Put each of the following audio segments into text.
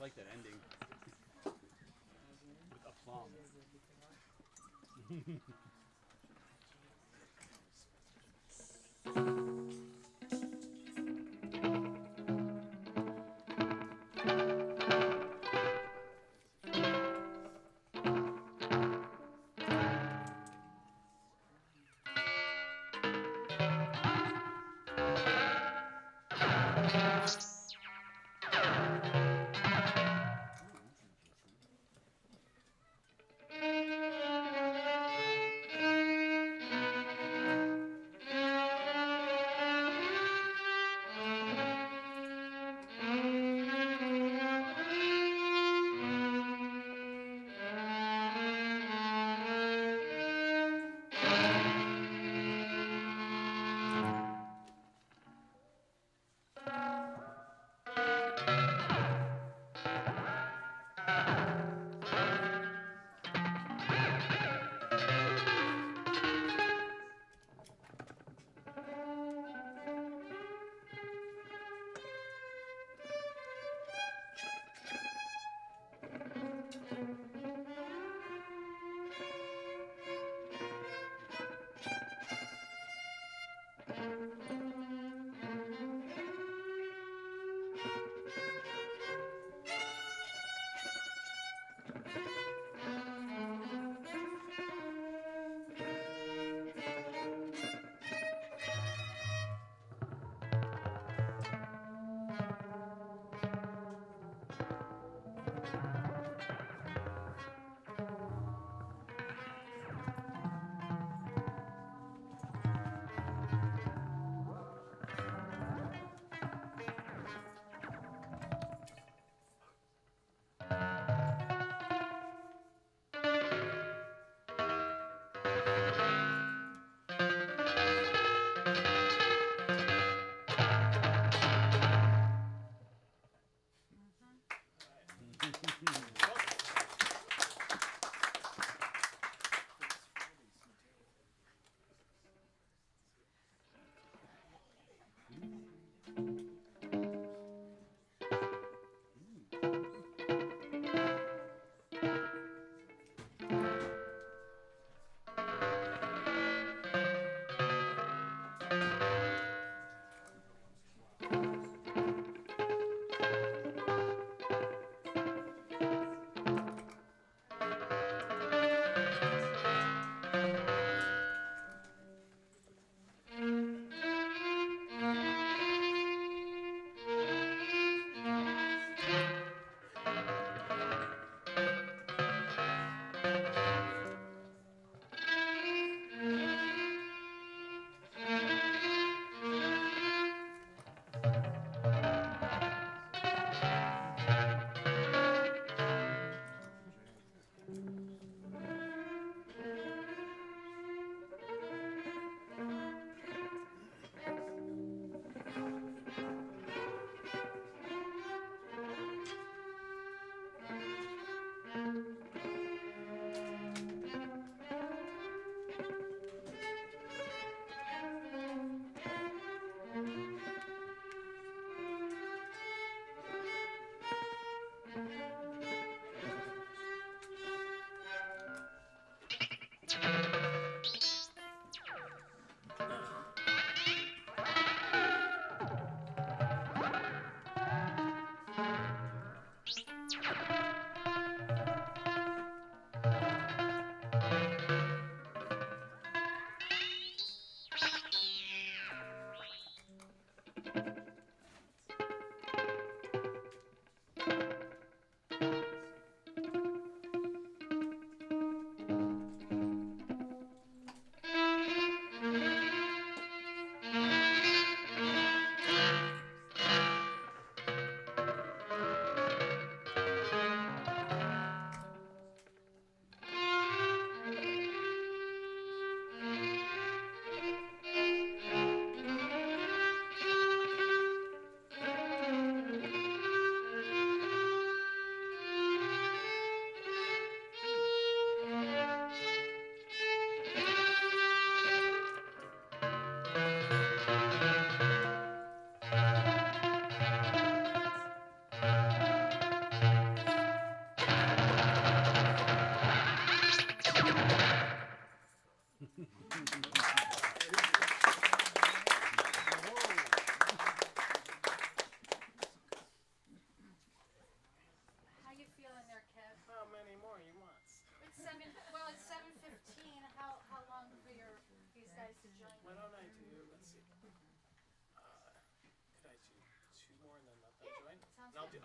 like that ending. With aplomb.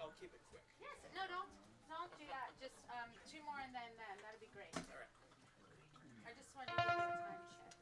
I'll keep it quick. Yes. No, don't do that. Just two more and then that'd be great. All right. I just want to give you a time check.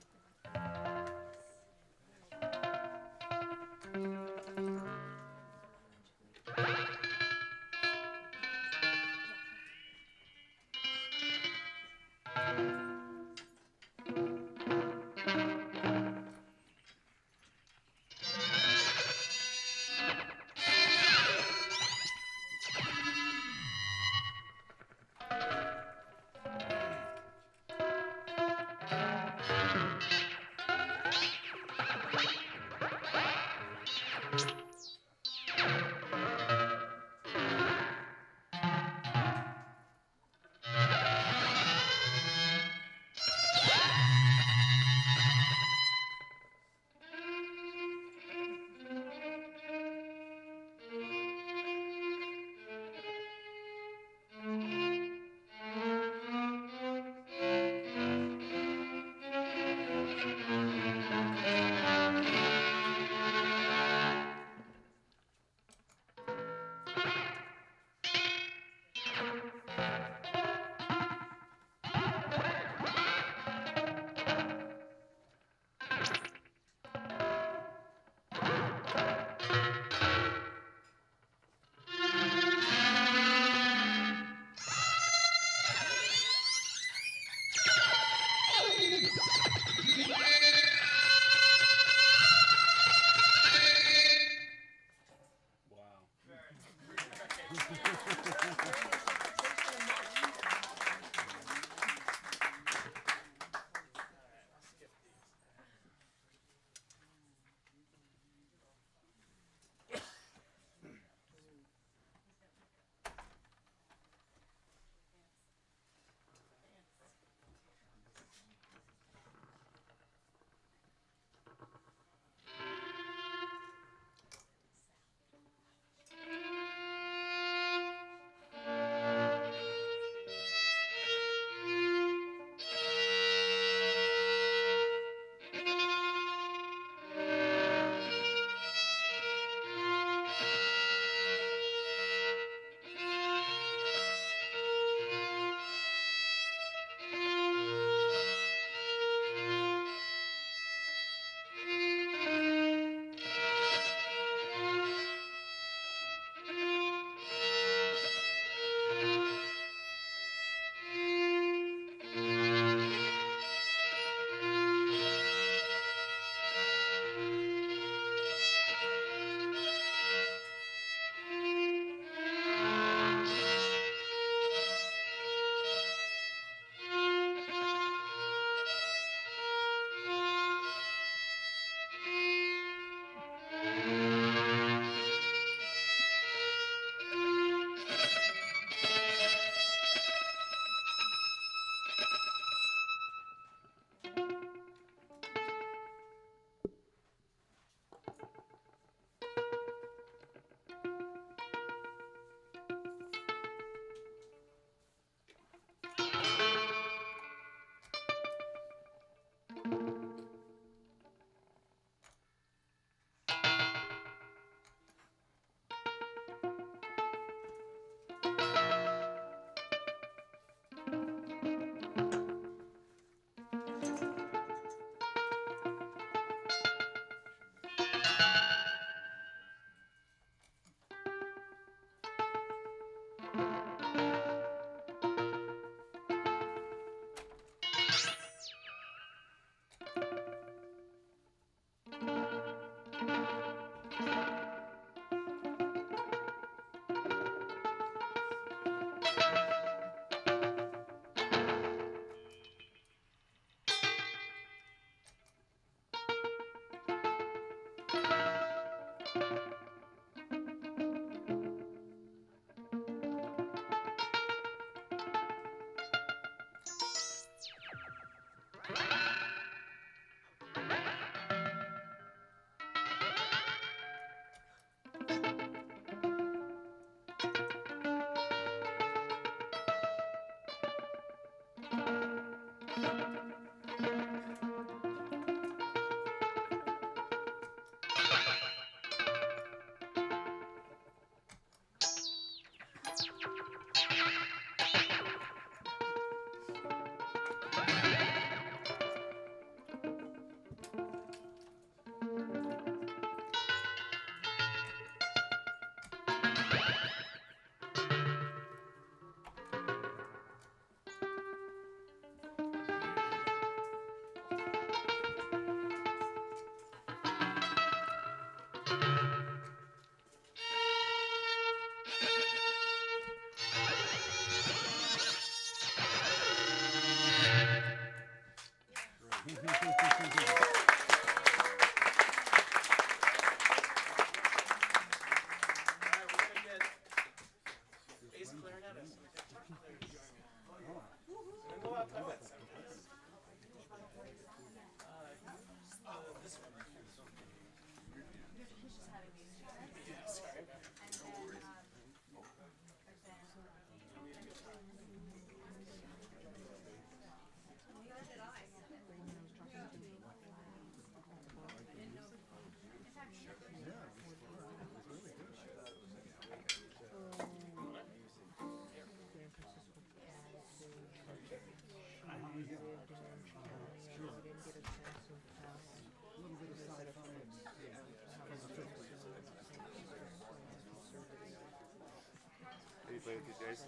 You play with these guys?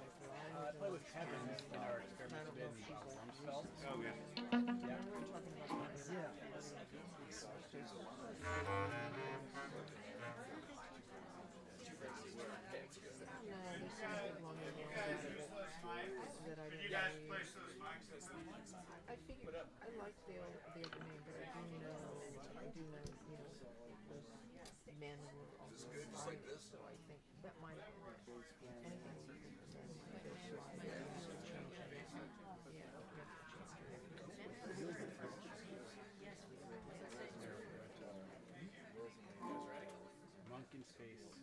I play with Kevin in our experimental bin spell. Oh, yeah. Did you guys place those mics? I figured I like the other name, but I do know, those men were also writers, so I think that might anything we could present might be Monk in space.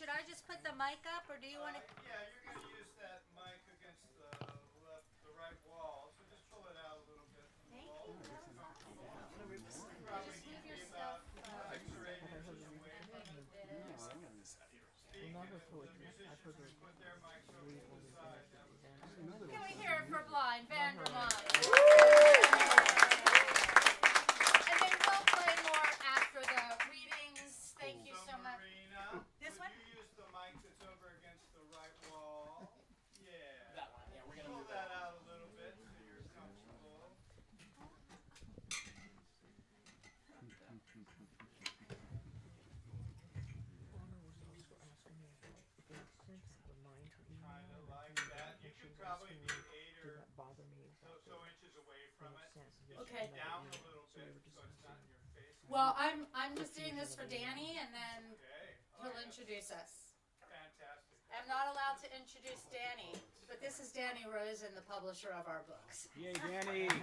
should I just put the mic up, or do you want to? Yeah, you're going to use that mic against the right wall, so just pull it out a little bit from the wall. Thank you. That was awesome. You probably Just need move to your be about stuff. 6 or 8 inches away from the speak, Well, and never if put, the I put musicians her put their mics over read to all the the side, that things would that we done. Can we hear it for Blind Vandermont? And then we'll play more after the readings. Thank you so much. Marina, This would one? you use the mic that's over against the right wall? Yeah. That one. Yeah, we're gonna Pull move that that. out a little bit so you're comfortable. Anna was also asking me about the sense of the mind to email. Kind of like that. You She could was probably asking be me, 8 did or that bother me about so inches away the from it. sense of Just Okay. get down a email. little So we bit were so it's not in discussing. your face. Well, I'm just doing this for Danny, and then Okay. he'll introduce us. Fantastic. I'm not allowed to introduce Danny, but this is Danny Rosen, the publisher of our books. Yay, Danny. So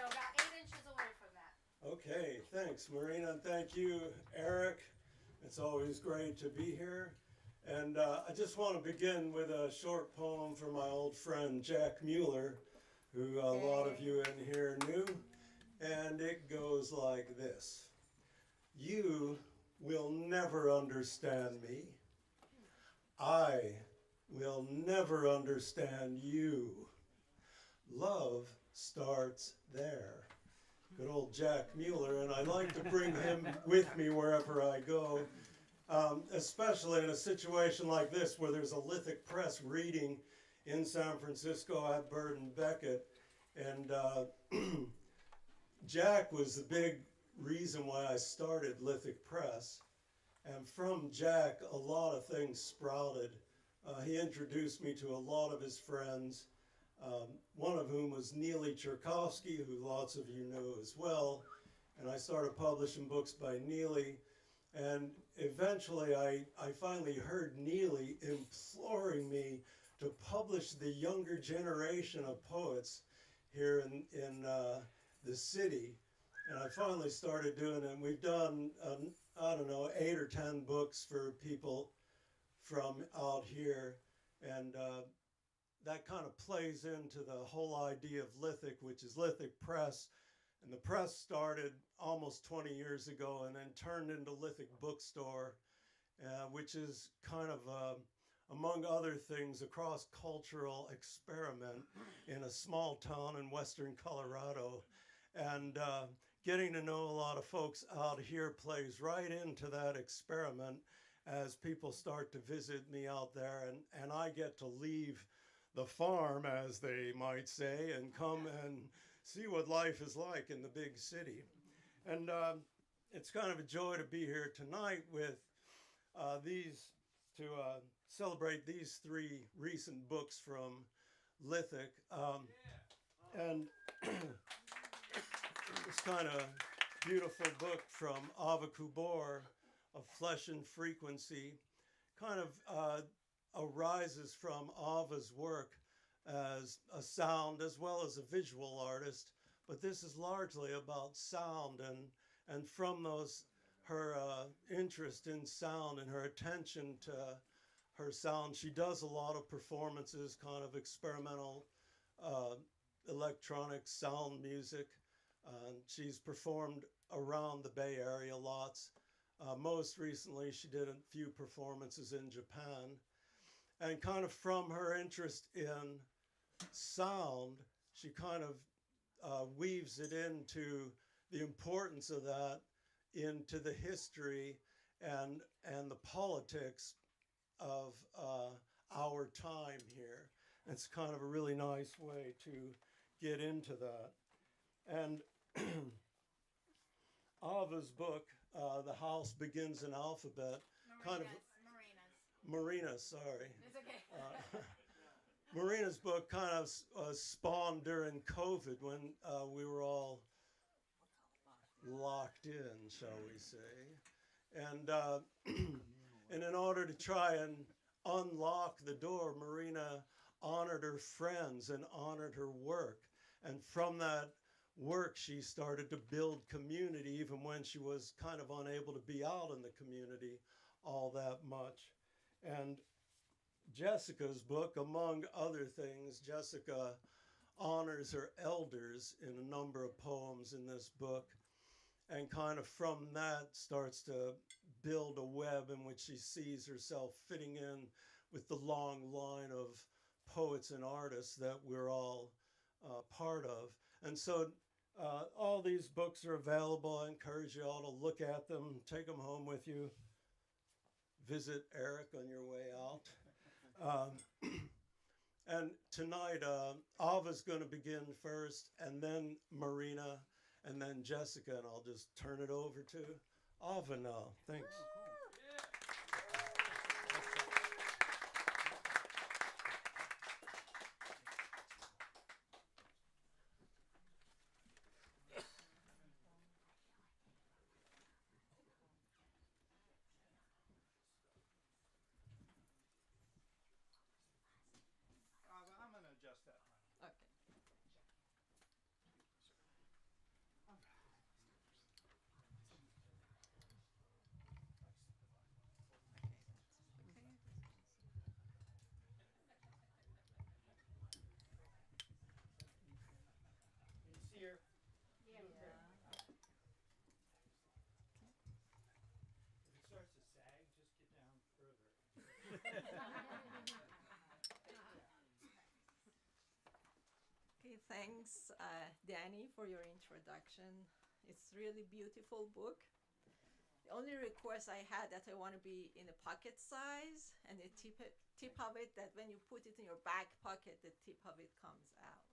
about 8 inches away from that. Okay, thanks, Marina, and thank you, Eric. It's always great to be here. And I just want to begin with a short poem from my old friend Jack Mueller, who a lot of you in here knew. And it goes like this. You will never understand me. I will never understand you. Love starts there. Good old Jack Mueller, and I like to bring him with me wherever I go, especially in a situation like this where there's a Lithic Press reading in San Francisco at Beckett. And Jack was the big reason why I started Lithic Press. And from Jack, a lot of things sprouted. He introduced me to a lot of his friends, one of whom was Neely Cherkovsky, who lots of you know as well. And I started publishing books by Neely. And eventually I finally heard Neely imploring me to publish the younger generation of poets here in the city. And I finally started doing it. And we've done, I don't know, 8 or 10 books for people from out here. And that kind of plays into the whole idea of Lithic, which is Lithic Press. And the press started almost 20 years ago and then turned into Lithic Bookstore, which is kind of, among other things, a cross-cultural experiment in a small town in western Colorado. And getting to know a lot of folks out here plays right into that experiment as people start to visit me out there, and I get to leave the farm, as they might say, and come and see what life is like in the big city. And it's kind of a joy to be here tonight with to celebrate these 3 recent books from Lithic. And this kind of beautiful book from Koohbor, of Flesh and Frequency, kind of arises from Ava's work as a sound as well as a visual artist, but this is largely about sound, and from her interest in sound and her attention to her sound, she does a lot of performances, kind of experimental electronic sound music. She's performed around the Bay Area lots. Most recently, she did a few performances in Japan. And kind of from her interest in sound, she kind of weaves it into the importance of that into the history and the politics of our time here. It's kind of a really nice way to get into that. And Ava's book, The House Begins an Alphabet, Marina, sorry. It's okay. Marina's book kind of spawned during COVID when we were all locked in, shall we say. And in order to try and unlock the door, Marina honored her friends and honored her work. And from that, work, she started to build community even when she was kind of unable to be out in the community all that much. And Jessica's book, among other things, Jessica honors her elders in a number of poems in this book, and kind of from that starts to build a web in which she sees herself fitting in with the long line of poets and artists that we're all part of. And so all these books are available. I encourage you all to look at them, take them home with you, visit Eric on your way out. And tonight, Ava's going to begin first, and then Marina, and then Jessica, and I'll just turn it over to Ava now. Thanks. I'm going to adjust that. Okay. You see her? Yeah. If it starts to sag, just get down further. Okay, thanks, Danny, for your introduction. It's really beautiful book. The only request I had that I want to be in a pocket size, and the tip of it, that when you put it in your back pocket, the tip of it comes out.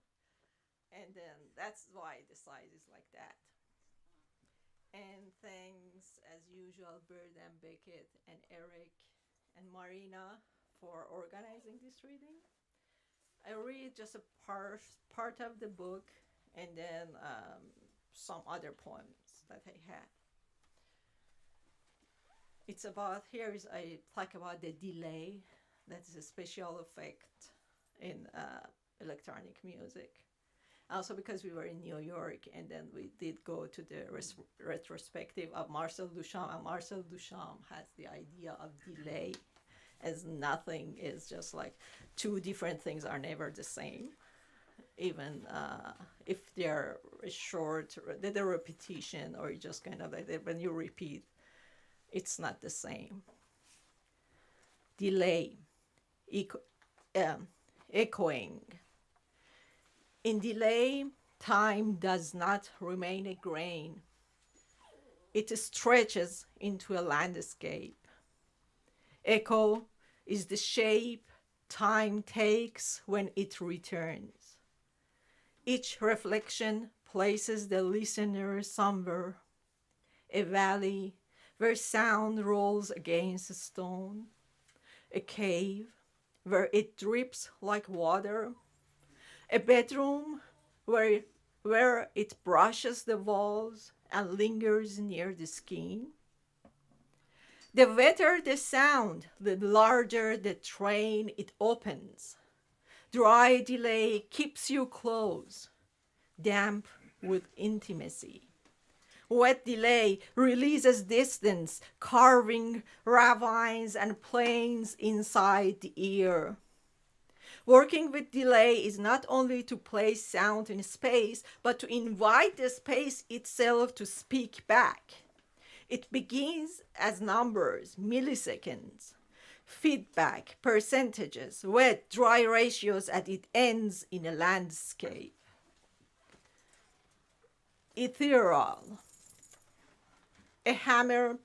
And then that's why the size is like that. And thanks, as usual, Bird and Beckett and Eric and Marina for organizing this reading. I read just a part of the book, and then some other poems that I had. It's about, I talk about the delay. That's a special effect in electronic music. Also because we were in New York, and then we did go to the retrospective of Marcel Duchamp, and Marcel Duchamp has the idea of delay as nothing is just like two different things are never the same. Even if they're short, they're repetition, or just kind of like when you repeat, it's not the same. Delay, echoing. In delay, time does not remain a grain. It stretches into a landscape. Echo is the shape time takes when it returns. Each reflection places the listener somewhere, a valley where sound rolls against a stone, a cave where it drips like water, a bedroom where it brushes the walls and lingers near the skin. The wetter the sound, the larger the train it opens. Dry delay keeps you close, damp with intimacy. Wet delay releases distance, carving ravines and plains inside the ear. Working with delay is not only to place sound in space, but to invite the space itself to speak back. It begins as numbers, milliseconds, feedback, percentages, wet, dry ratios, and it ends in a landscape. Ethereal. A hammer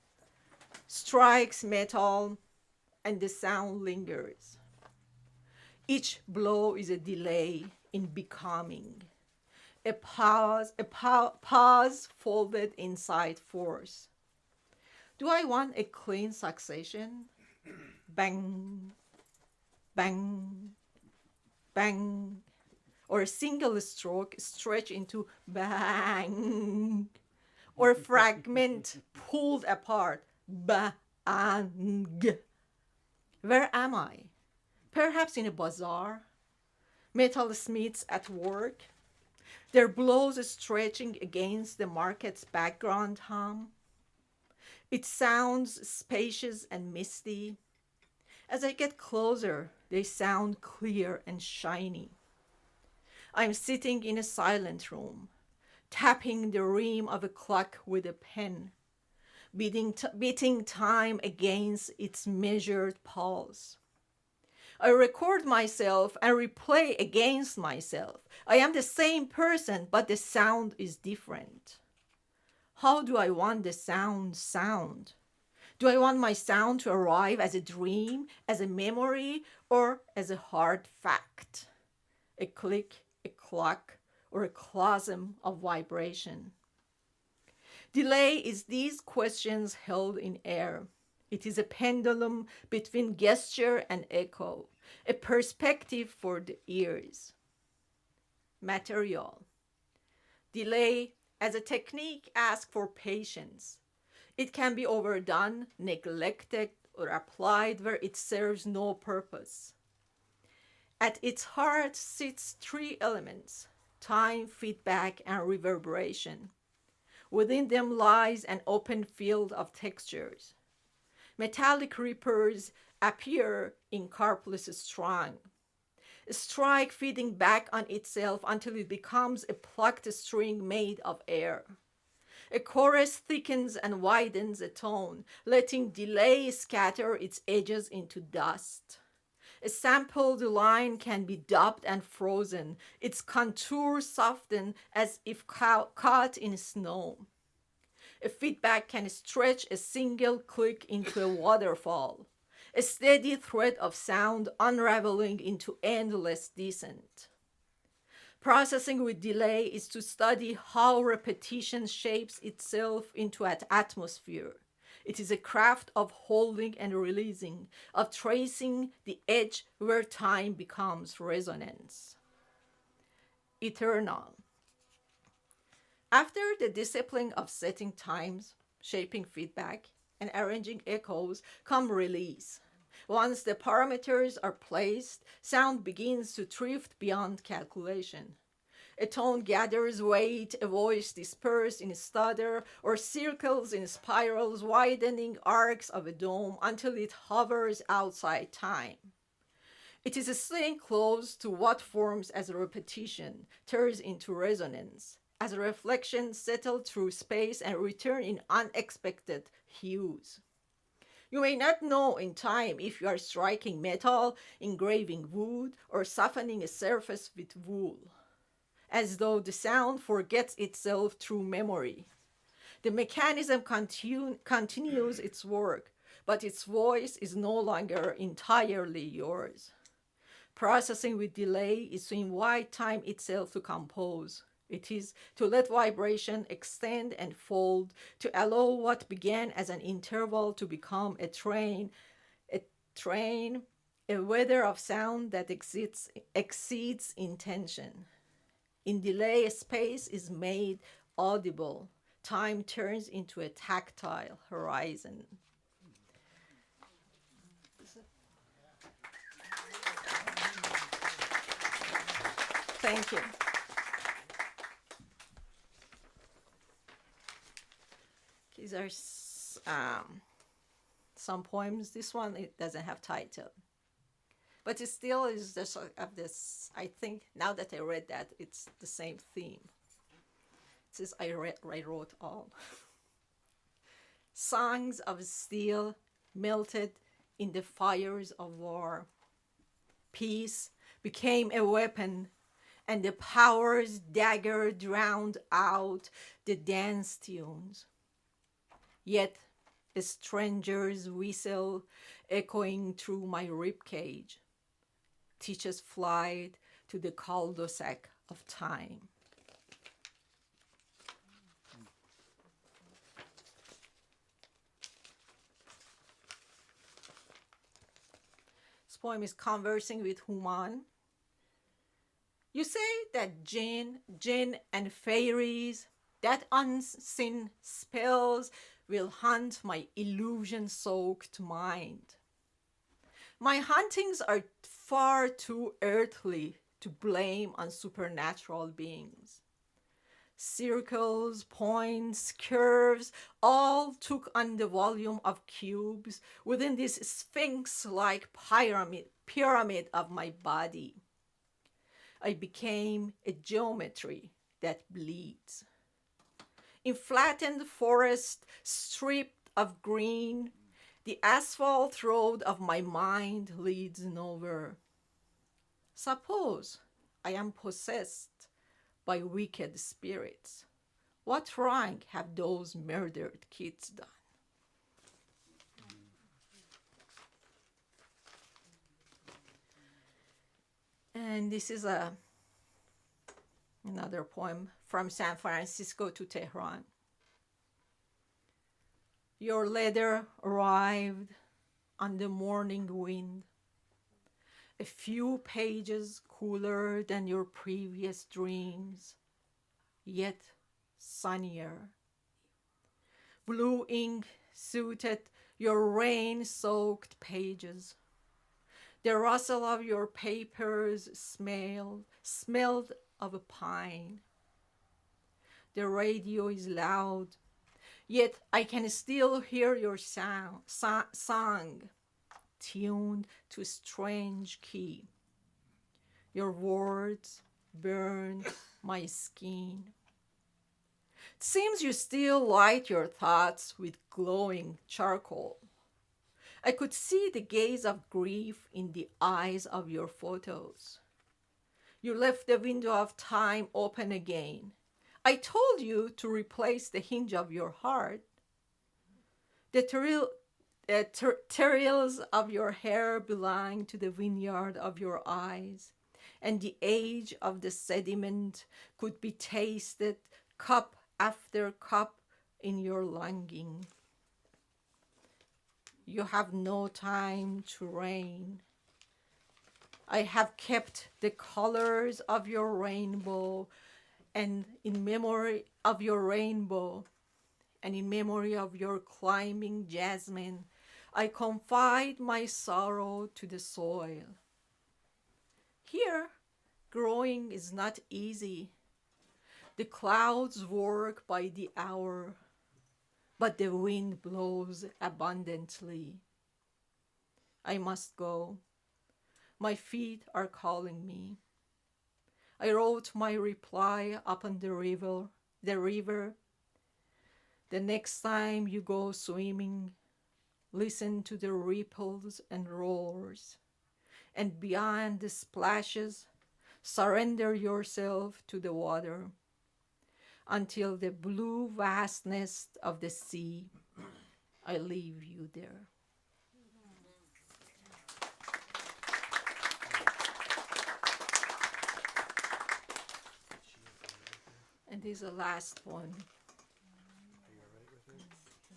strikes metal and the sound lingers. Each blow is a delay in becoming. A pause folded inside force. Do I want a clean succession? Bang, bang, bang. Or a single stroke stretched into bang. Or a fragment pulled apart. Bang. Where am I? Perhaps in a bazaar. Metal smiths at work. their blows stretching against the market's background hum. It sounds spacious and misty. As I get closer, they sound clear and shiny. I'm sitting in a silent room, tapping the rim of a clock with a pen, beating time against its measured pulse. I record myself and replay against myself. I am the same person, but the sound is different. How do I want the sound? Do I want my sound to arrive as a dream, as a memory, or as a hard fact? A click, a clock, or a clasm of vibration? Delay is these questions held in air. It is a pendulum between gesture and echo, a perspective for the ears. Material. Delay as a technique asks for patience. It can be overdone, neglected, or applied where it serves no purpose. At its heart sits three elements: time, feedback, and reverberation. Within them lies an open field of textures. Metallic rippers appear in carpless string. A strike feeding back on itself until it becomes a plucked string made of air. A chorus thickens and widens a tone, letting delay scatter its edges into dust. A sampled line can be dubbed and frozen, its contour softened as if caught in snow. A feedback can stretch a single click into a waterfall, a steady thread of sound unraveling into endless descent. Processing with delay is to study how repetition shapes itself into an atmosphere. It is a craft of holding and releasing, of tracing the edge where time becomes resonance. Eternal. After the discipline of setting times, shaping feedback, and arranging echoes come release. Once the parameters are placed, sound begins to drift beyond calculation. A tone gathers weight, a voice disperses in stutter, or circles in spirals, widening arcs of a dome until it hovers outside time. It is a sitting close to what forms as a repetition, turns into resonance, as a reflection settle through space and return in unexpected hues. You may not know in time if you are striking metal, engraving wood, or softening a surface with wool, as though the sound forgets itself through memory. The mechanism continues its work, but its voice is no longer entirely yours. Processing with delay is to invite time itself to compose. It is to let vibration extend and fold, to allow what began as an interval to become a train, a weather of sound that exceeds intention. In delay, space is made audible. Time turns into a tactile horizon. Thank you. These are some poems. This one, it doesn't have title. But it still is just of this, I think, now that I read that, it's the same theme. It says, I wrote all. Songs of steel melted in the fires of war. Peace became a weapon, and the power's dagger drowned out the dance tunes. Yet a stranger's whistle echoing through my ribcage teaches flight to the cul-de-sac of time. This poem is Conversing with Human. You say that jinn and fairies, that unseen spells will hunt my illusion-soaked mind. My huntings are far too earthly to blame on supernatural beings. Circles, points, curves, all took on the volume of cubes within this sphinx-like pyramid of my body. I became a geometry that bleeds. In flattened forest, stripped of green, the asphalt road of my mind leads nowhere. Suppose I am possessed by wicked spirits. What wrong have those murdered kids done? And this is another poem from San Francisco to Tehran. Your letter arrived on the morning wind, a few pages cooler than your previous dreams, yet sunnier. Blue ink suited your rain-soaked pages. The rustle of your papers smelled of a pine. The radio is loud, yet I can still hear your song, tuned to a strange key. Your words burn my skin. It seems you still light your thoughts with glowing charcoal. I could see the gaze of grief in the eyes of your photos. You left the window of time open again. I told you to replace the hinge of your heart. The trails of your hair belong to the vineyard of your eyes, and the age of the sediment could be tasted cup after cup in your longing. You have no time to reign. I have kept the colors of your rainbow, and in memory of your rainbow, and in memory of your climbing jasmine, I confide my sorrow to the soil. Here, growing is not easy. The clouds work by the hour, but the wind blows abundantly. I must go. My feet are calling me. I wrote my reply upon the river. The next time you go swimming, listen to the ripples and roars, and beyond the splashes, surrender yourself to the water until the blue vastness of the sea, I leave you there. And this is the last one.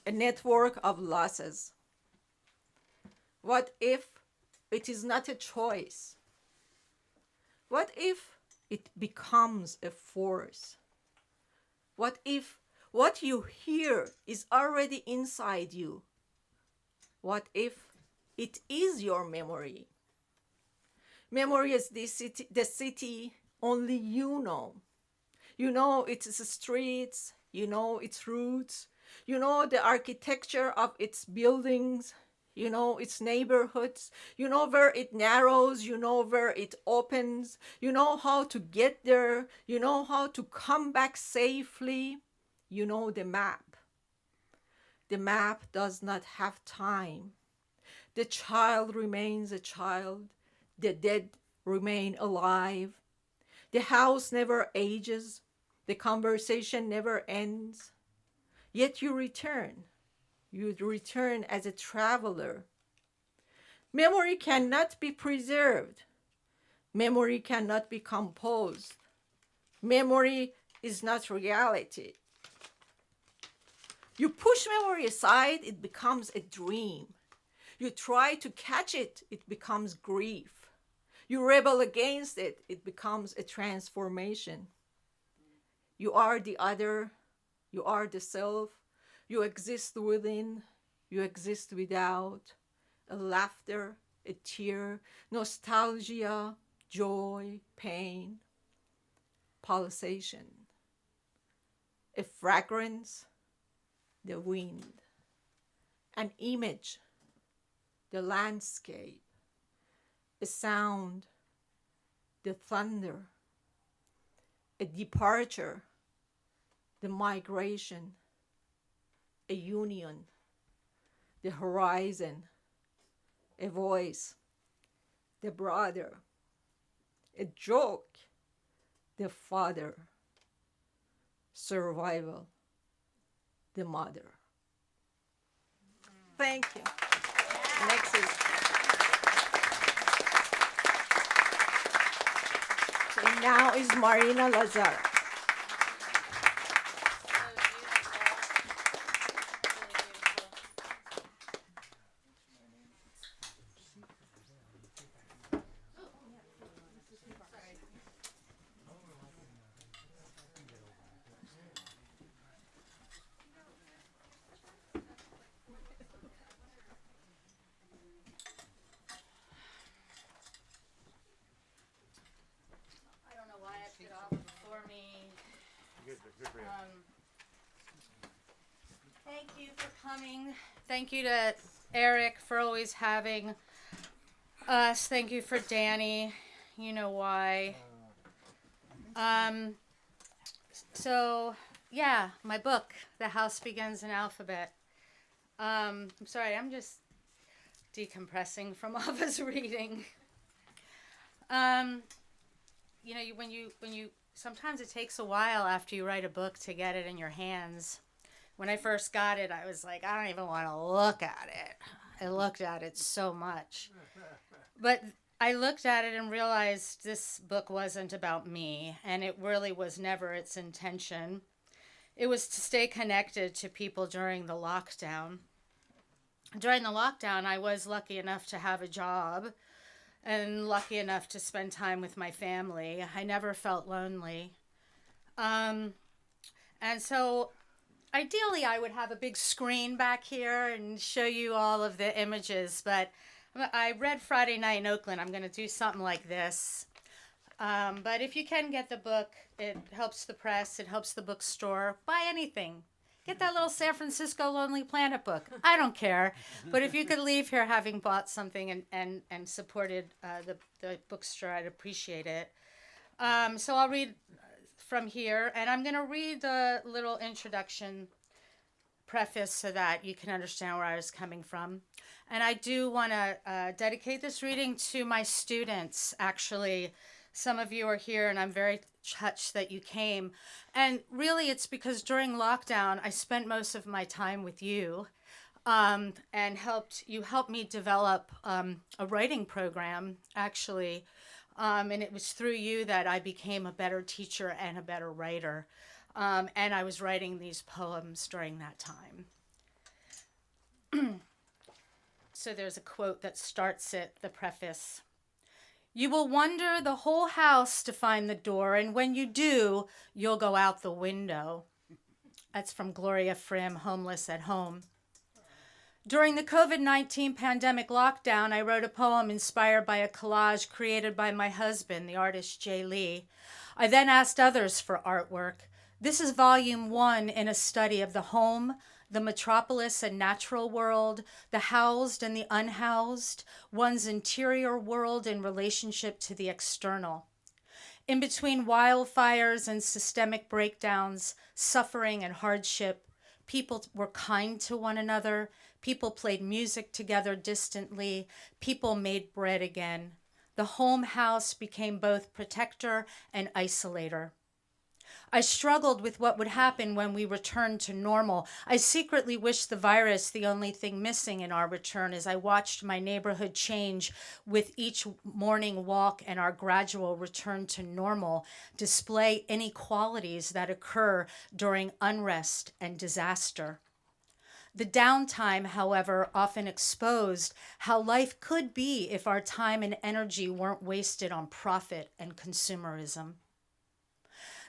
A network of losses. What if it is not a choice? What if it becomes a force? What if what you hear is already inside you? What if it is your memory? Memory is the city only you know. You know its streets, you know its routes, you know the architecture of its buildings, you know its neighborhoods, you know where it narrows, you know where it opens, you know how to get there, you know how to come back safely, you know the map. The map does not have time. The child remains a child, the dead remain alive. The house never ages, the conversation never ends. Yet you return. You return as a traveler. Memory cannot be preserved. Memory cannot be composed. Memory is not reality. You push memory aside, it becomes a dream. You try to catch it, it becomes grief. You rebel against it, it becomes a transformation. You are the other, you are the self, you exist within, you exist without, a laughter, a tear, nostalgia, joy, pain, pulsation. a fragrance, the wind, an image, the landscape, a sound, the thunder, a departure, the migration, a union, the horizon, a voice, the brother, a joke, the father, survival, the mother. Thank you. Next is. And now is Marina Lazzara. I don't know why I put it off before me. Thank you for coming. Thank you to Eric for always having us. Thank you for Danny. You know why. So, yeah, my book, The House Begins an Alphabet. I'm sorry, I'm just decompressing from all this reading. You know, when you sometimes it takes a while after you write a book to get it in your hands. When I first got it, I was like, I don't even want to look at it. I looked at it so much. But I looked at it and realized this book wasn't about me, and it really was never its intention. It was to stay connected to people during the lockdown. During the lockdown, I was lucky enough to have a job and lucky enough to spend time with my family. I never felt lonely. And so ideally, I would have a big screen back here and show you all of the images, but I read Friday Night in Oakland. I'm going to do something like this. But if you can get the book, it helps the press, it helps the bookstore. Buy anything. Get that little San Francisco Lonely Planet book. I don't care. But if you could leave here having bought something and supported the bookstore, I'd appreciate it. So I'll read from here, and I'm going to read the little introduction preface so that you can understand where I was coming from. And I do want to dedicate this reading to my students, actually. Some of you are here, and I'm very touched that you came. And really, it's because during lockdown, I spent most of my time with you, and helped me develop a writing program, actually. And it was through you that I became a better teacher and a better writer. And I was writing these poems during that time. So there's a quote that starts it, the preface. You will wander the whole house to find the door, and when you do, you'll go out the window. That's from Gloria Frim, Homeless at Home. During the COVID-19 pandemic lockdown, I wrote a poem inspired by a collage created by my husband, the artist Jay Lee. I then asked others for artwork. This is volume 1 in a study of the home, the metropolis and natural world, the housed and the unhoused, one's interior world in relationship to the external. In between wildfires and systemic breakdowns, suffering and hardship, people were kind to one another, people played music together distantly, people made bread again. The home house became both protector and isolator. I struggled with what would happen when we returned to normal. I secretly wished the virus the only thing missing in our return as I watched my neighborhood change with each morning walk and our gradual return to normal display inequalities that occur during unrest and disaster. The downtime, however, often exposed how life could be if our time and energy weren't wasted on profit and consumerism.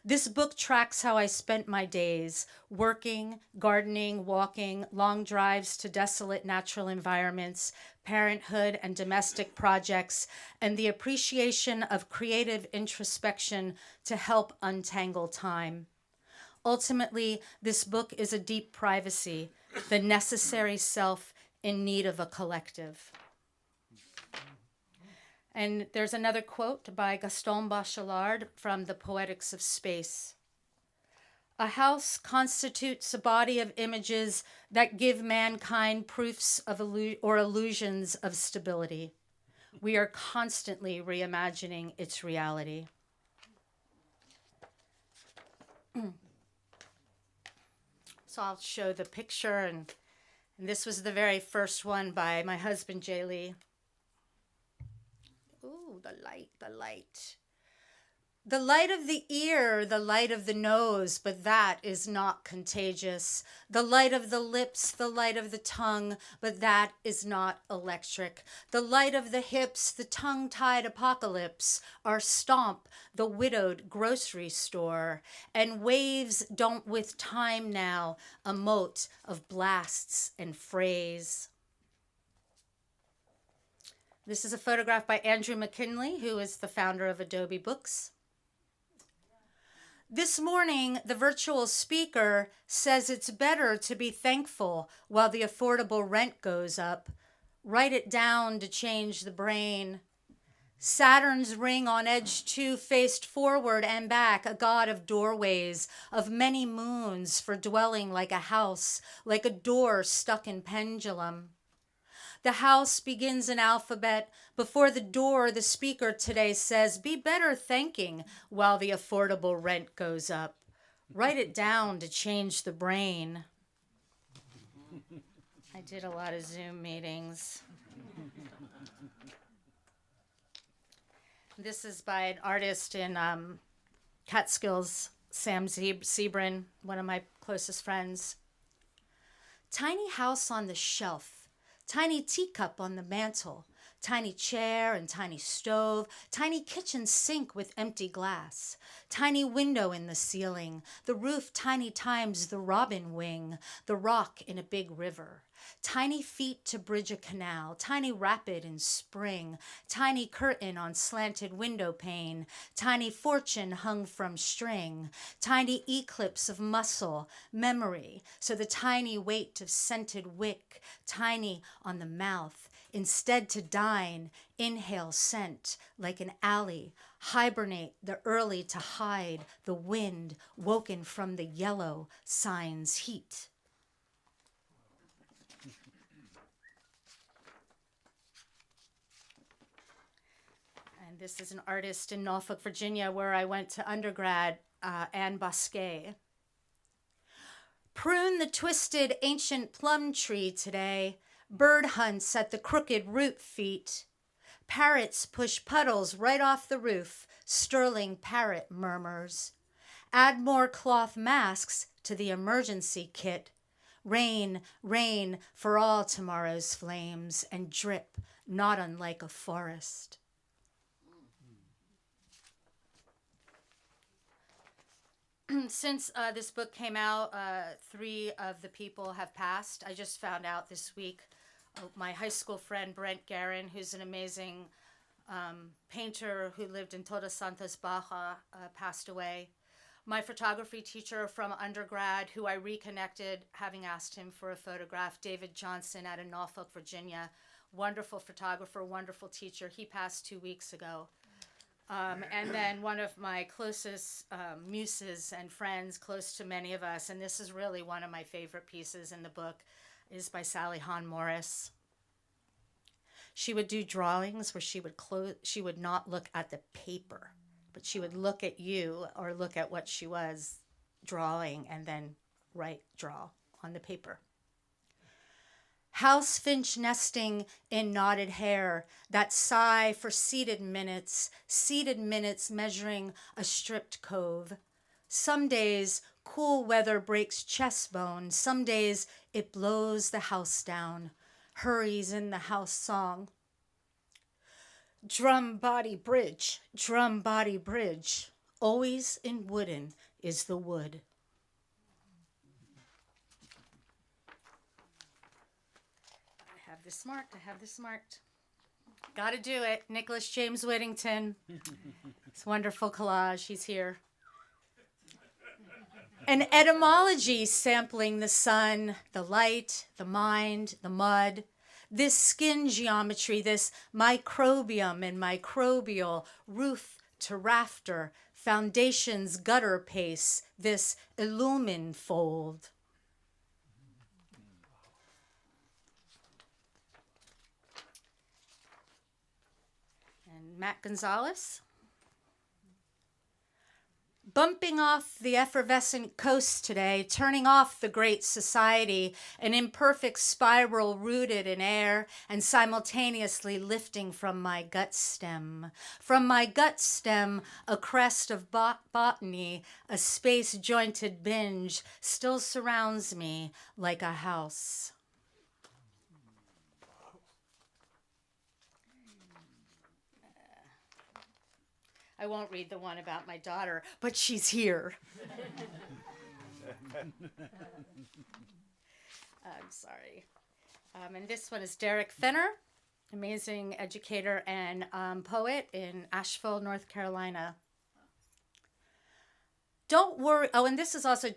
This book tracks how I spent my days, working, gardening, walking, long drives to desolate natural environments, parenthood and domestic projects, and the appreciation of creative introspection to help untangle time. Ultimately, this book is a deep privacy, the necessary self in need of a collective. And there's another quote by Gaston Bachelard from The Poetics of Space. A house constitutes a body of images that give mankind proofs of or illusions of stability. We are constantly reimagining its reality. So I'll show the picture, and this was the very first one by my husband, Jay Lee. Ooh, the light, the light. The light of the ear, the light of the nose, but that is not contagious. The light of the lips, the light of the tongue, but that is not electric. The light of the hips, the tongue-tied apocalypse, our stomp, the widowed grocery store. And waves don't with time now emote of blasts and phrase. This is a photograph by Andrew McKinley, who is the founder of Adobe Books. This morning, the virtual speaker says it's better to be thankful while the affordable rent goes up. Write it down to change the brain. Saturn's ring on edge 2 faced forward and back, a god of doorways, of many moons for dwelling like a house, like a door stuck in pendulum. The house begins an alphabet. Before the door, the speaker today says, be better thanking while the affordable rent goes up. Write it down to change the brain. I did a lot of Zoom meetings. This is by an artist in Catskills, Sam Sebrin, one of my closest friends. Tiny house on the shelf. Tiny teacup on the mantle, tiny chair and tiny stove, tiny kitchen sink with empty glass, tiny window in the ceiling, the roof tiny times the robin wing, the rock in a big river, tiny feet to bridge a canal, tiny rapid in spring, tiny curtain on slanted window pane, tiny fortune hung from string, tiny eclipse of muscle, memory, so the tiny weight of scented wick, tiny on the mouth, instead to dine, inhale scent like an alley, hibernate the early to hide, the wind woken from the yellow signs heat. And this is an artist in Norfolk, Virginia, where I went to undergrad, Anne Bosquet. Prune the twisted ancient plum tree today. Bird hunts at the crooked root feet. Parrots push puddles right off the roof. Sterling parrot murmurs. Add more cloth masks to the emergency kit. Rain, rain for all tomorrow's flames, and drip, not unlike a forest. Since this book came out, 3 of the people have passed. I just found out this week. My high school friend Brent Guerin, who's an amazing painter who lived in Todos Santos, Baja, passed away. My photography teacher from undergrad, who I reconnected, having asked him for a photograph, David Johnson out of Norfolk, Virginia, wonderful photographer, wonderful teacher. He passed 2 weeks ago. And then one of my closest muses and friends, close to many of us, and this is really one of my favorite pieces in the book, is by Sally Hahn Morris. She would do drawings where she would not look at the paper, but she would look at you or look at what she was drawing and then draw on the paper. House finch nesting in knotted hair, that sigh for seated minutes measuring a stripped cove. Some days, cool weather breaks chest bone. Some days, it blows the house down, hurries in the house song. Drum body bridge, always in wooden is the wood. I have this marked. Gotta do it. Nicholas James Whittington. It's wonderful collage. He's here. An etymology sampling the sun, the light, the mind, the mud, this skin geometry, this microbiome and microbial, roof to rafter, foundation's gutter pace, this illumin fold. And Matt Gonzalez. Bumping off the effervescent coast today, turning off the great society, an imperfect spiral rooted in air and simultaneously lifting from my gut stem. From my gut stem, a crest of botany, a space-jointed binge still surrounds me like a house. I won't read the one about my daughter, but she's here. I'm sorry. And this one is Derek Fenner, amazing educator and poet in Asheville, North Carolina. Don't worry. Oh, and this is also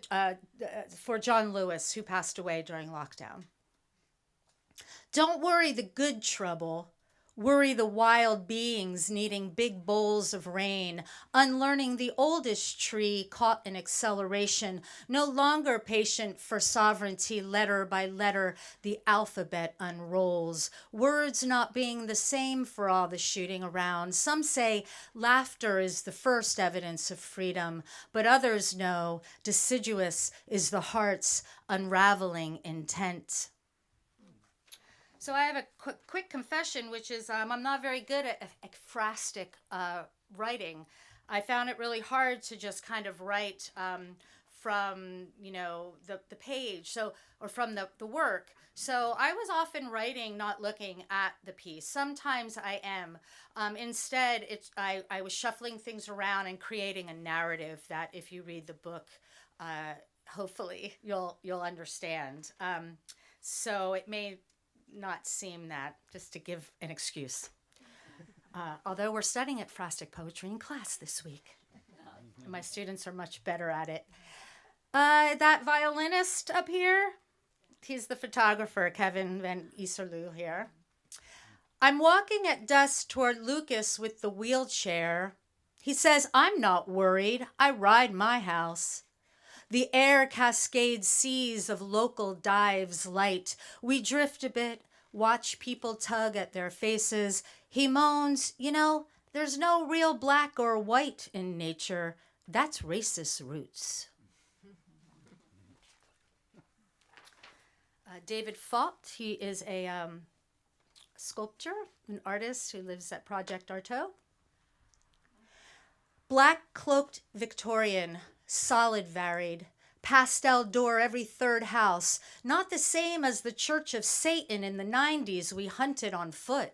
for John Lewis, who passed away during lockdown. Don't worry the good trouble. Worry the wild beings needing big bowls of rain, unlearning the oldest tree caught in acceleration, no longer patient for sovereignty, letter by letter, the alphabet unrolls, words not being the same for all the shooting around. Some say laughter is the first evidence of freedom, but others know deciduous is the heart's unraveling intent. So I have a quick confession, which is I'm not very good at ekphrastic writing. I found it really hard to just kind of write from, the page, or from the work. So I was often writing, not looking at the piece. Sometimes I am. Instead, I was shuffling things around and creating a narrative that if you read the book, hopefully you'll understand. So it may not seem that, just to give an excuse. Although we're studying ekphrastic poetry in class this week. My students are much better at it. That violinist up here, he's the photographer, Kevin Van Iserloo here. I'm walking at dusk toward Lucas with the wheelchair. He says, I'm not worried. I ride my house. The air cascades seas of local dives light. We drift a bit, watch people tug at their faces. He moans, there's no real black or white in nature. That's racist roots. David Fault, he is a sculptor, an artist who lives at Project Artaud. Black cloaked Victorian, solid varied, pastel door every third house, not the same as the Church of Satan in the 90s we hunted on foot.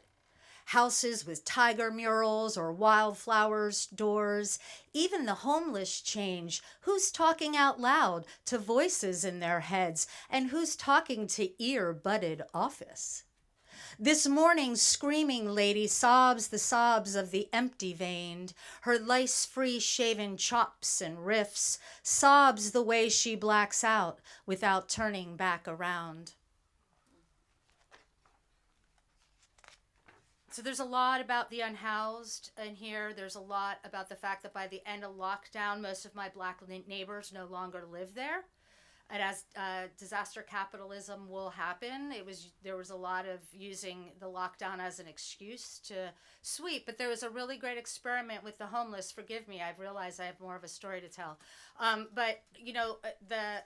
Houses with tiger murals or wildflowers doors. Even the homeless change. Who's talking out loud to voices in their heads, and who's talking to ear-budded office? This morning, screaming lady sobs the sobs of the empty-veined, her lace-free shaven chops and riffs, sobs the way she blacks out without turning back around. So there's a lot about the unhoused in here. There's a lot about the fact that by the end of lockdown, most of my black neighbors no longer live there. And as disaster capitalism will happen, there was a lot of using the lockdown as an excuse to sweep. But there was a really great experiment with the homeless. Forgive me, I've realized I have more of a story to tell. But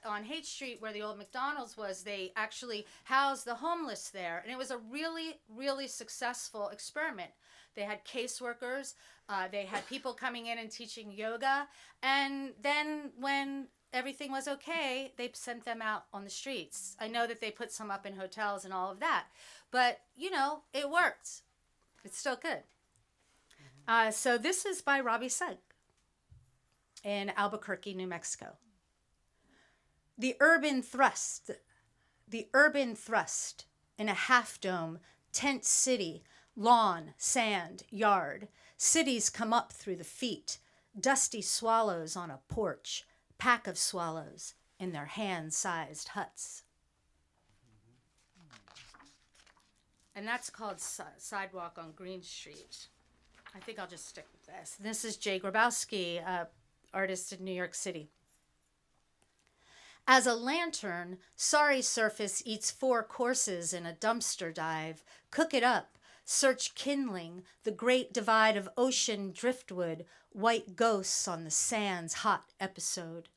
on Haight Street, where the old McDonald's was, they actually housed the homeless there, and it was a really, really successful experiment. They had caseworkers, they had people coming in and teaching yoga, and then when everything was okay, they sent them out on the streets. I know that they put some up in hotels and all of that, but it worked. It's still good. So this is by Robbie Sugg in Albuquerque, New Mexico. The urban thrust in a half-dome, tent city, lawn, sand, yard. Cities come up through the feet, dusty swallows on a porch, pack of swallows in their hand-sized huts. And that's called Sidewalk on Green Street. I think I'll just stick with this. This is Jay Grabowski, artist in New York City. As a lantern, sorry surface eats 4 courses in a dumpster dive. Cook it up, search kindling, the great divide of ocean driftwood, white ghosts on the sands, hot episode.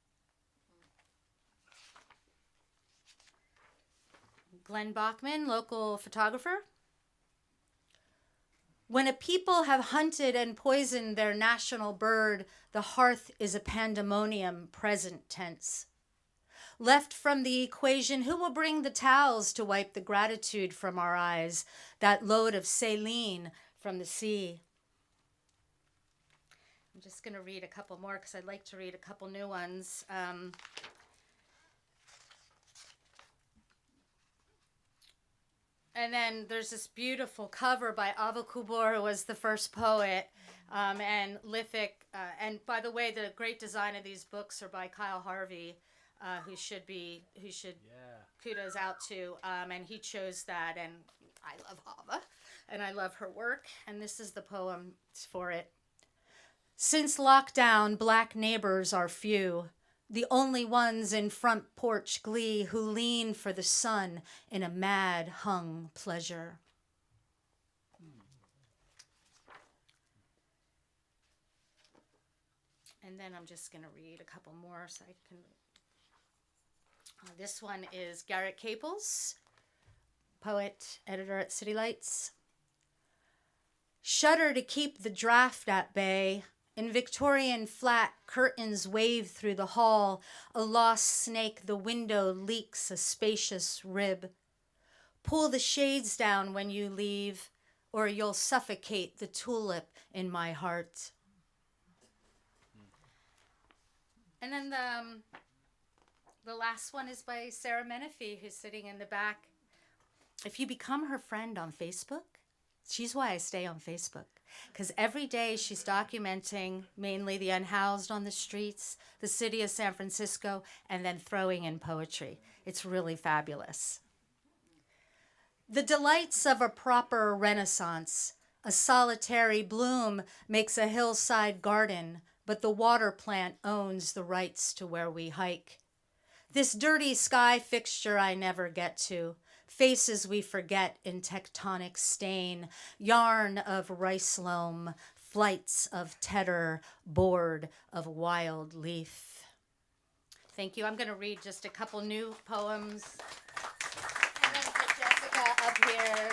Glenn Bachman, local photographer. When a people have hunted and poisoned their national bird, the hearth is a pandemonium, present tense. Left from the equation, who will bring the towels to wipe the gratitude from our eyes, that load of saline from the sea? I'm just going to read a couple more because I'd like to read a couple new ones. And then there's this beautiful cover by Koohbor, who was the first poet, and Lithic. And by the way, the great design of these books are by Kyle Harvey, who should kudos out to. And he chose that, and I love Ava, and I love her work. And this is the poem for it. Since lockdown, black neighbors are few. The only ones in front porch glee who lean for the sun in a mad hung pleasure. And then I'm just going to read a couple more so I can. This one is Garrett Caples, poet, editor at City Lights. Shudder to keep the draft at bay. In Victorian flat, curtains wave through the hall. A lost snake, the window leaks a spacious rib. Pull the shades down when you leave, or you'll suffocate the tulip in my heart. And then the last one is by Sarah Menifee, who's sitting in the back. If you become her friend on Facebook, she's why I stay on Facebook. Because every day she's documenting mainly the unhoused on the streets, the city of San Francisco, and then throwing in poetry. It's really fabulous. The delights of a proper renaissance. A solitary bloom makes a hillside garden, but the water plant owns the rights to where we hike. This dirty sky fixture I never get to. Faces we forget in tectonic stain, yarn of rice loam, flights of tedder, board of wild leaf. Thank you. I'm going to read just a couple new poems. And then put Jessica up here.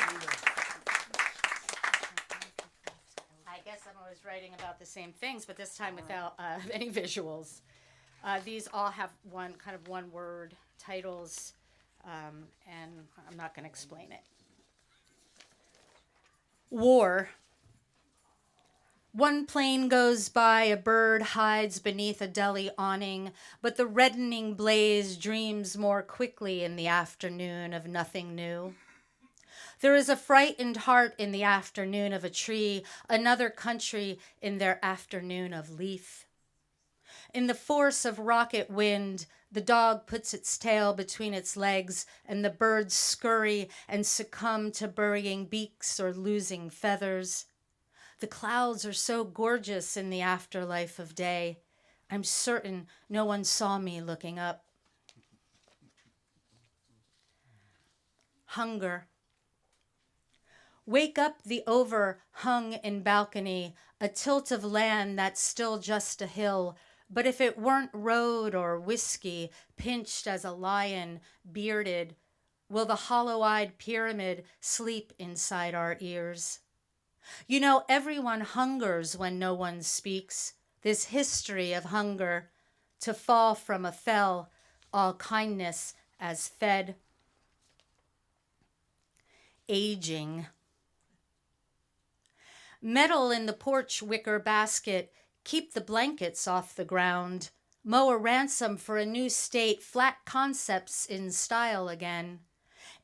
I guess I'm always writing about the same things, but this time without any visuals. These all have one word titles. And I'm not going to explain it. War. One plane goes by, a bird hides beneath a deli awning, but the reddening blaze dreams more quickly in the afternoon of nothing new. There is a frightened heart in the afternoon of a tree, another country in their afternoon of leaf. In the force of rocket wind, the dog puts its tail between its legs, and the birds scurry and succumb to burying beaks or losing feathers. The clouds are so gorgeous in the afterlife of day. I'm certain no one saw me looking up. Hunger. Wake up the overhung in balcony, a tilt of land that's still just a hill. But if it weren't road or whiskey, pinched as a lion, bearded, will the hollow-eyed pyramid sleep inside our ears? You know, everyone hungers when no one speaks. This history of hunger, to fall from a fell, all kindness as fed. Aging. Metal in the porch wicker basket. Keep the blankets off the ground. Mow a ransom for a new state, flat concepts in style again.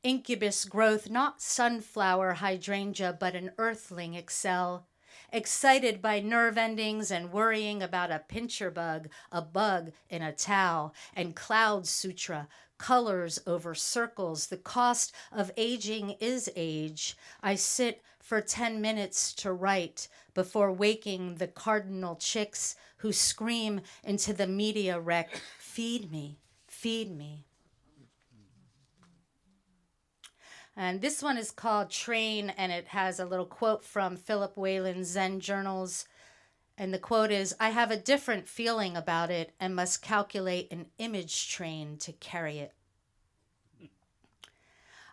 Incubus growth, not sunflower hydrangea, but an earthling excel. excited by nerve endings and worrying about a pincher bug, a bug in a towel, and cloud sutra, colors over circles. The cost of aging is age. I sit for 10 minutes to write before waking the cardinal chicks who scream into the media wreck, feed me, feed me. And this one is called Train, and it has a little quote from Philip Whalen's Zen Journals. And the quote is, I have a different feeling about it and must calculate an image train to carry it.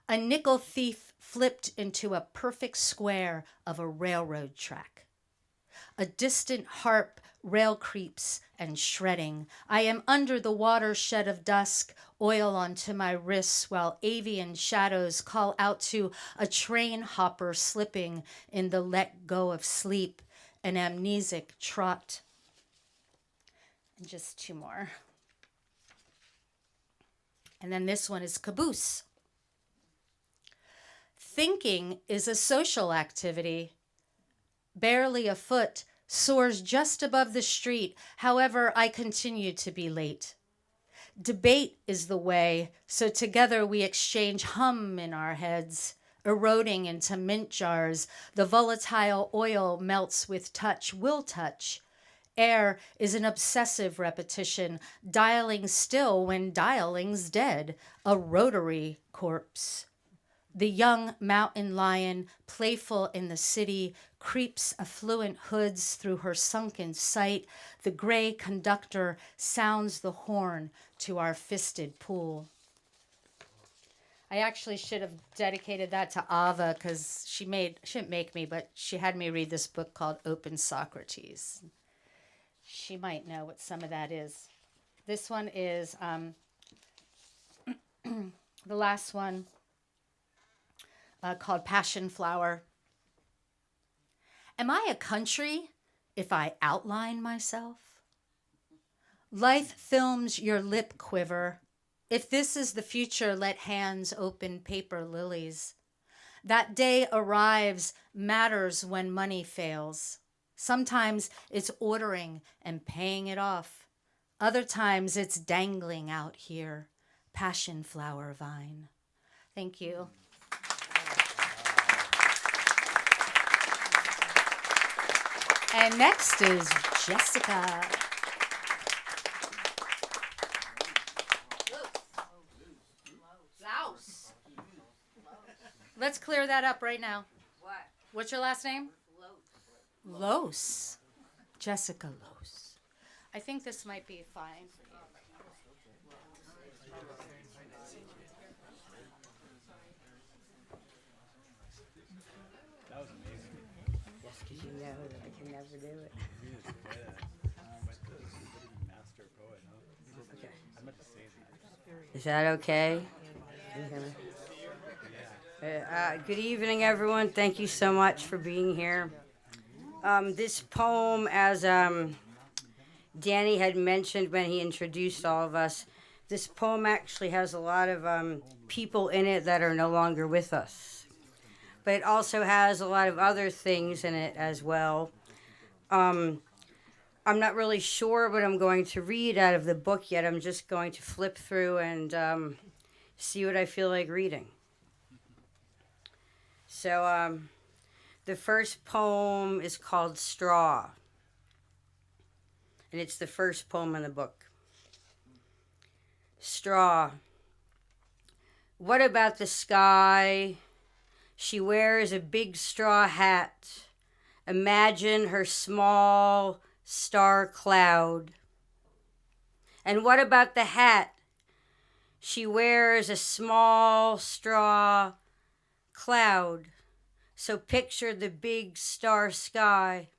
A nickel thief flipped into a perfect square of a railroad track. A distant harp rail creeps and shredding. I am under the watershed of dusk, oil onto my wrists, while avian shadows call out to a train hopper slipping in the let go of sleep, an amnesic trot. And just two more. And then this one is Caboose. Thinking is a social activity. Barely afoot, soars just above the street. However, I continue to be late. Debate is the way, so together we exchange hum in our heads, eroding into mint jars. The volatile oil melts with touch, will touch. Air is an obsessive repetition, dialing still when dialing's dead, a rotary corpse. The young mountain lion, playful in the city, creeps affluent hoods through her sunken sight. The gray conductor sounds the horn to our fisted pool. I actually should have dedicated that to Ava because she didn't make me, but she had me read this book called Open Socrates. She might know what some of that is. This one is the last one. Called Passion Flower. Am I a country if I outline myself? Life films your lip quiver. If this is the future, let hands open paper lilies. That day arrives, matters when money fails. Sometimes it's ordering and paying it off. Other times it's dangling out here. Passion flower vine. Thank you. And next is Jessica. Loos. Let's clear that up right now. What? What's your last name? Loos. Jessica Loos. I think this might be fine. That was amazing. Just because you know that I can never do it. Master poet, huh? Okay. I meant to say that. Is that okay? Can you hear me? Good evening, everyone. Thank you so much for being here. This poem, as Danny had mentioned when he introduced all of us, this poem actually has a lot of people in it that are no longer with us. But it also has a lot of other things in it as well. I'm not really sure what I'm going to read out of the book yet. I'm just going to flip through and see what I feel like reading. So the first poem is called Straw. And it's the first poem in the book. Straw. What about the sky? She wears a big straw hat. Imagine her small star cloud. And what about the hat? She wears a small straw cloud. So picture the big star sky.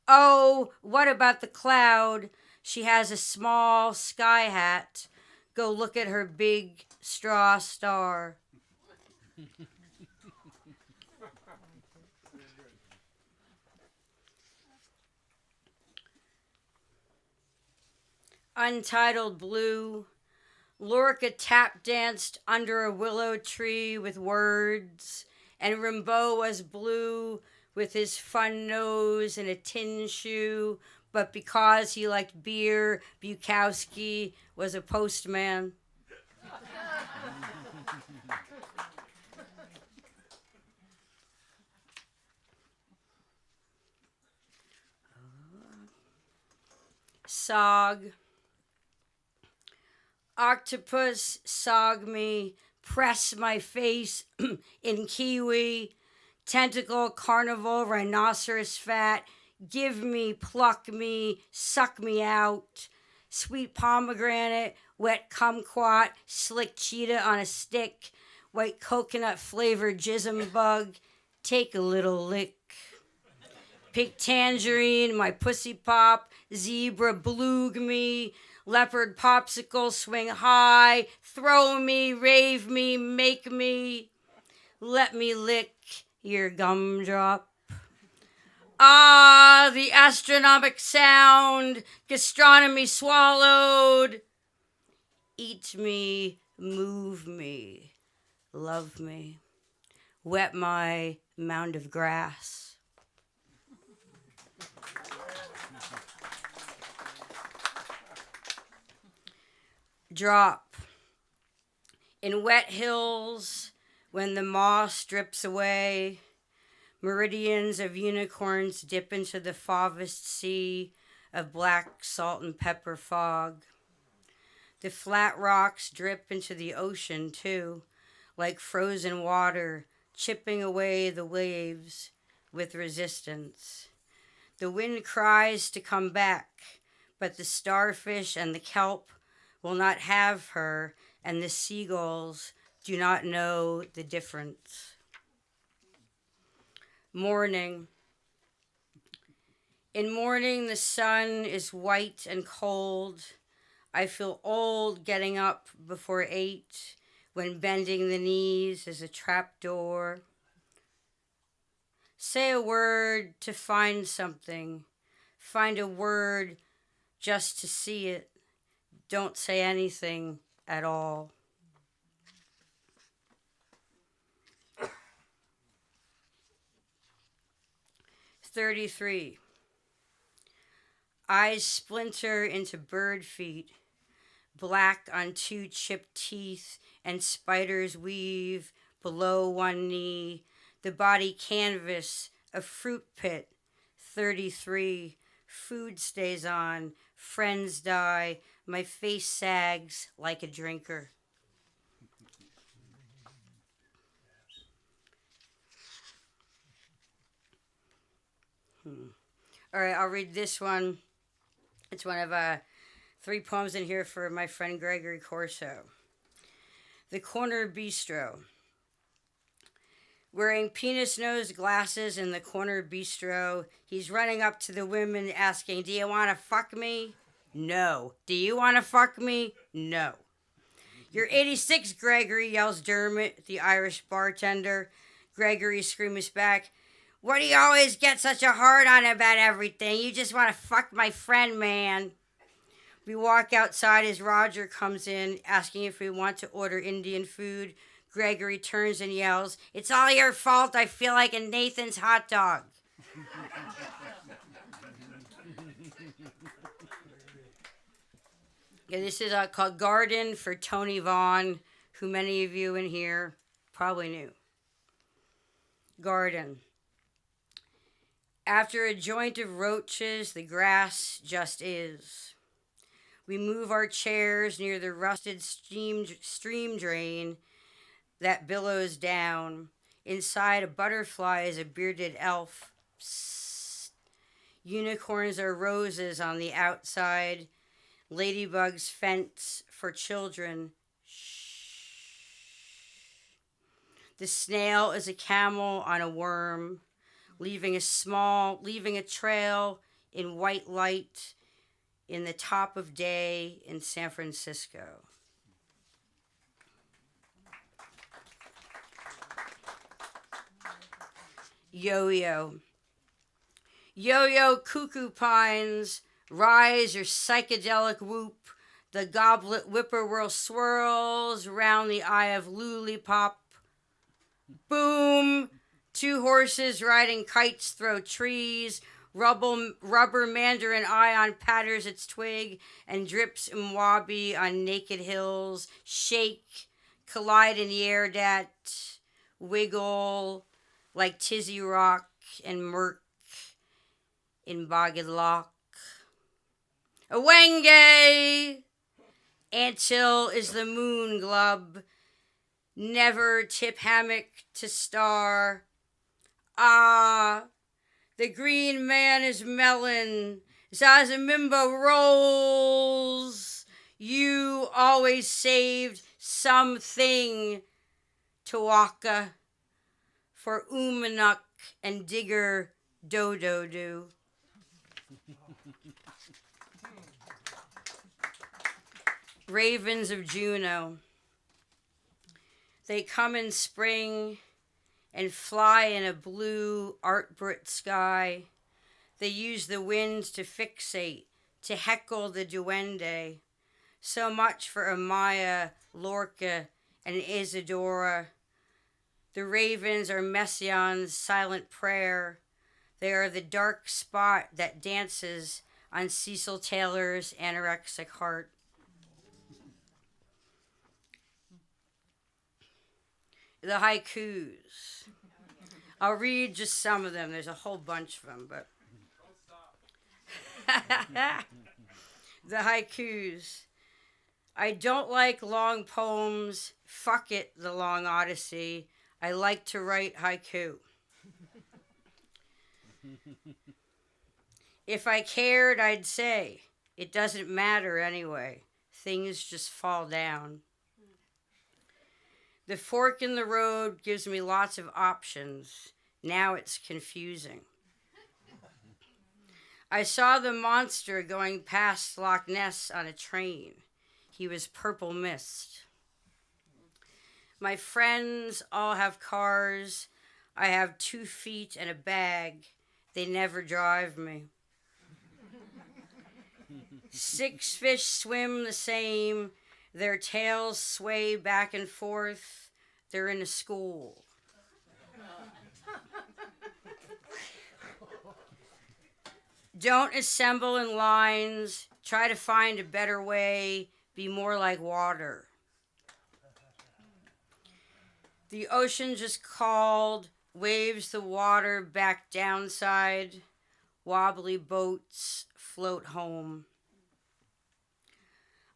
Oh, what about the cloud? She has a small sky hat. Go look at her big straw star. Untitled Blue. Lorca tap danced under a willow tree with words, and Rimbaud was blue with his fun nose and a tin shoe, but because he liked beer, Bukowski was a postman. Sog. Octopus, sog me, press my face in kiwi, tentacle, carnival, rhinoceros fat, give me, pluck me, suck me out, sweet pomegranate, wet kumquat, slick cheetah on a stick, white coconut flavored jism bug, take a little lick. Pink tangerine, my pussy pop, zebra bloog me, leopard popsicle, swing high, throw me, rave me, make me, let me lick your gumdrop. Ah, the astronomic sound, gastronomy swallowed. Eat me, move me, love me, wet my mound of grass. Drop. In wet hills, when the moss drips away, meridians of unicorns dip into the fauvest sea of black salt and pepper fog. The flat rocks drip into the ocean, too, like frozen water, chipping away the waves with resistance. The wind cries to come back, but the starfish and the kelp will not have her, and the seagulls do not know the difference. Morning. In morning, the sun is white and cold. I feel old getting up before 8, when bending the knees is a trap door. Say a word to find something. Find a word just to see it. Don't say anything at all. "33. Eyes splinter into bird feet, black on 2 chipped teeth, and spiders weave below one knee, the body canvas, a fruit pit. 33. Food stays on, friends die, my face sags like a drinker. All right, I'll read this one. It's one of 3 poems in here for my friend Gregory Corso. The Corner Bistro. Wearing penis-nosed glasses in the corner bistro, he's running up to the women asking, "Do you want to fuck me?" "No." "Do you want to fuck me?" "No." "You're 86, Gregory," yells Dermot, the Irish bartender. Gregory screams back, "What do you always get such a hard on about everything? You just want to fuck my friend, man." We walk outside as Roger comes in, asking if we want to order Indian food. Gregory turns and yells, "It's all your fault. I feel like a Nathan's hot dog." Okay, this is called Garden for Tony Vaughn, who many of you in here probably knew. Garden. After a joint of roaches, the grass just is. We move our chairs near the rusted stream drain that billows down. Inside, a butterfly is a bearded elf. Psst. Unicorns are roses on the outside. Ladybugs fence for children. Shh. The snail is a camel on a worm, leaving a trail in white light in the top of day in San Francisco. Yo-yo. Yo-yo cuckoo pines, rise your psychedelic whoop. The goblet whippoorwill swirls round the eye of lollipop. Boom, Two horses riding kites throw trees. Rubber mandarin ion patters its twig and drips umwabi on naked hills. Shake, collide in the air dat, wiggle like tizzy rock and murk in bogged lock. Awenge! Anthill is the moon glub. Never tip hammock to star. Ah, the green man is melon. Zazamimba rolls. You always saved something, Tawaka, for Umanuk and Digger do. Ravens of Juno. They come in spring and fly in a blue art-brit sky. They use the winds to fixate, to heckle the duende. So much for Amaya, Lorca, and Isadora. The ravens are Messiaen's silent prayer. They are the dark spot that dances on Cecil Taylor's anorexic heart. The haikus. I'll read just some of them. There's a whole bunch of them, but. The haikus. I don't like long poems. Fuck it, the long odyssey. I like to write haiku. If I cared, I'd say, it doesn't matter anyway. Things just fall down. The fork in the road gives me lots of options. Now it's confusing. I saw the monster going past Loch Ness on a train. He was purple mist. My friends all have cars. I have 2 feet and a bag. They never drive me. 6 fish swim the same. Their tails sway back and forth. They're in a school. Don't assemble in lines. Try to find a better way. Be more like water. The ocean just called. Waves the water back downside. Wobbly boats float home.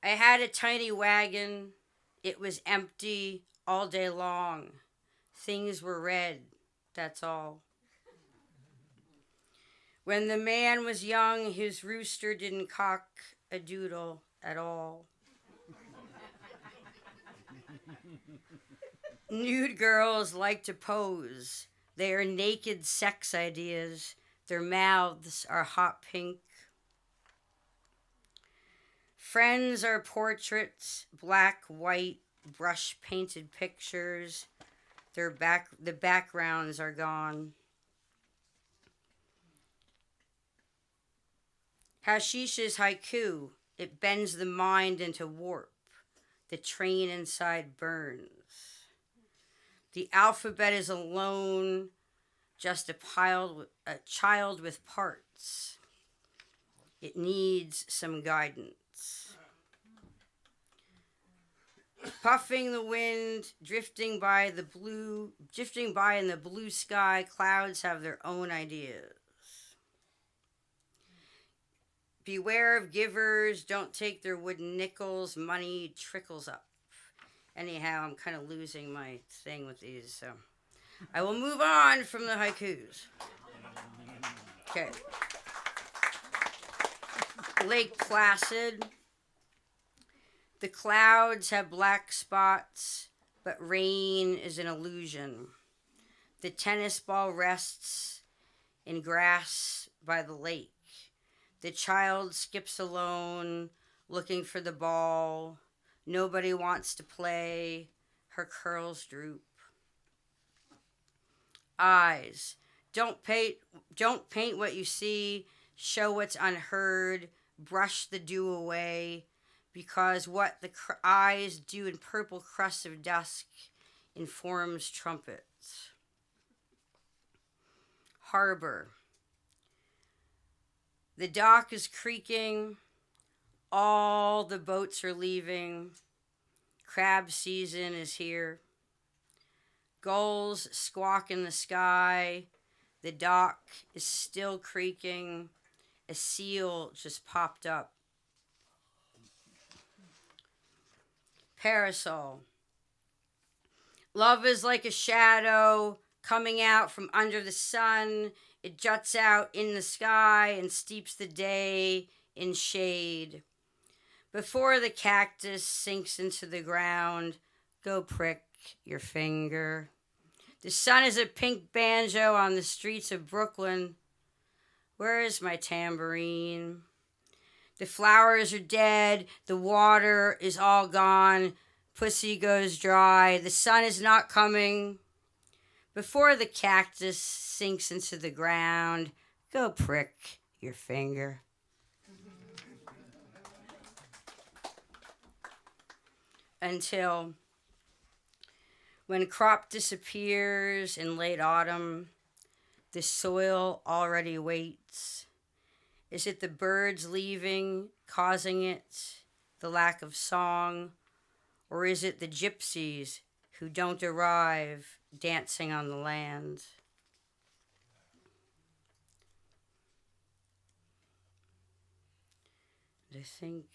I had a tiny wagon. It was empty all day long. Things were red, that's all. When the man was young, his rooster didn't cock a doodle at all. Nude girls like to pose. They are naked sex ideas. Their mouths are hot pink. Friends are portraits, black, white, brush-painted pictures. The backgrounds are gone. Hashish is haiku. It bends the mind into warp. The train inside burns. The alphabet is alone, just a child with parts. It needs some guidance. Puffing the wind, drifting by in the blue sky, clouds have their own ideas. Beware of givers, don't take their wooden nickels, money trickles up. Anyhow, I'm kind of losing my thing with these, so I will move on from the haikus. Okay. Lake Placid. The clouds have black spots, but rain is an illusion. The tennis ball rests in grass by the lake. The child skips alone, looking for the ball. Nobody wants to play. Her curls droop. Eyes. Don't paint what you see. Show what's unheard. Brush the dew away. Because what the eyes do in purple crusts of dusk informs trumpets. harbor. The dock is creaking. All the boats are leaving. Crab season is here. Gulls squawk in the sky. The dock is still creaking. A seal just popped up. Parasol. Love is like a shadow coming out from under the sun. It juts out in the sky and steeps the day in shade. Before the cactus sinks into the ground, go prick your finger. The sun is a pink banjo on the streets of Brooklyn. Where is my tambourine? The flowers are dead. The water is all gone. Pussy goes dry. The sun is not coming. Before the cactus sinks into the ground, go prick your finger. Until when crop disappears in late autumn, the soil already waits. Is it the birds leaving, causing it, the lack of song? Or is it the gypsies who don't arrive, dancing on the land? I think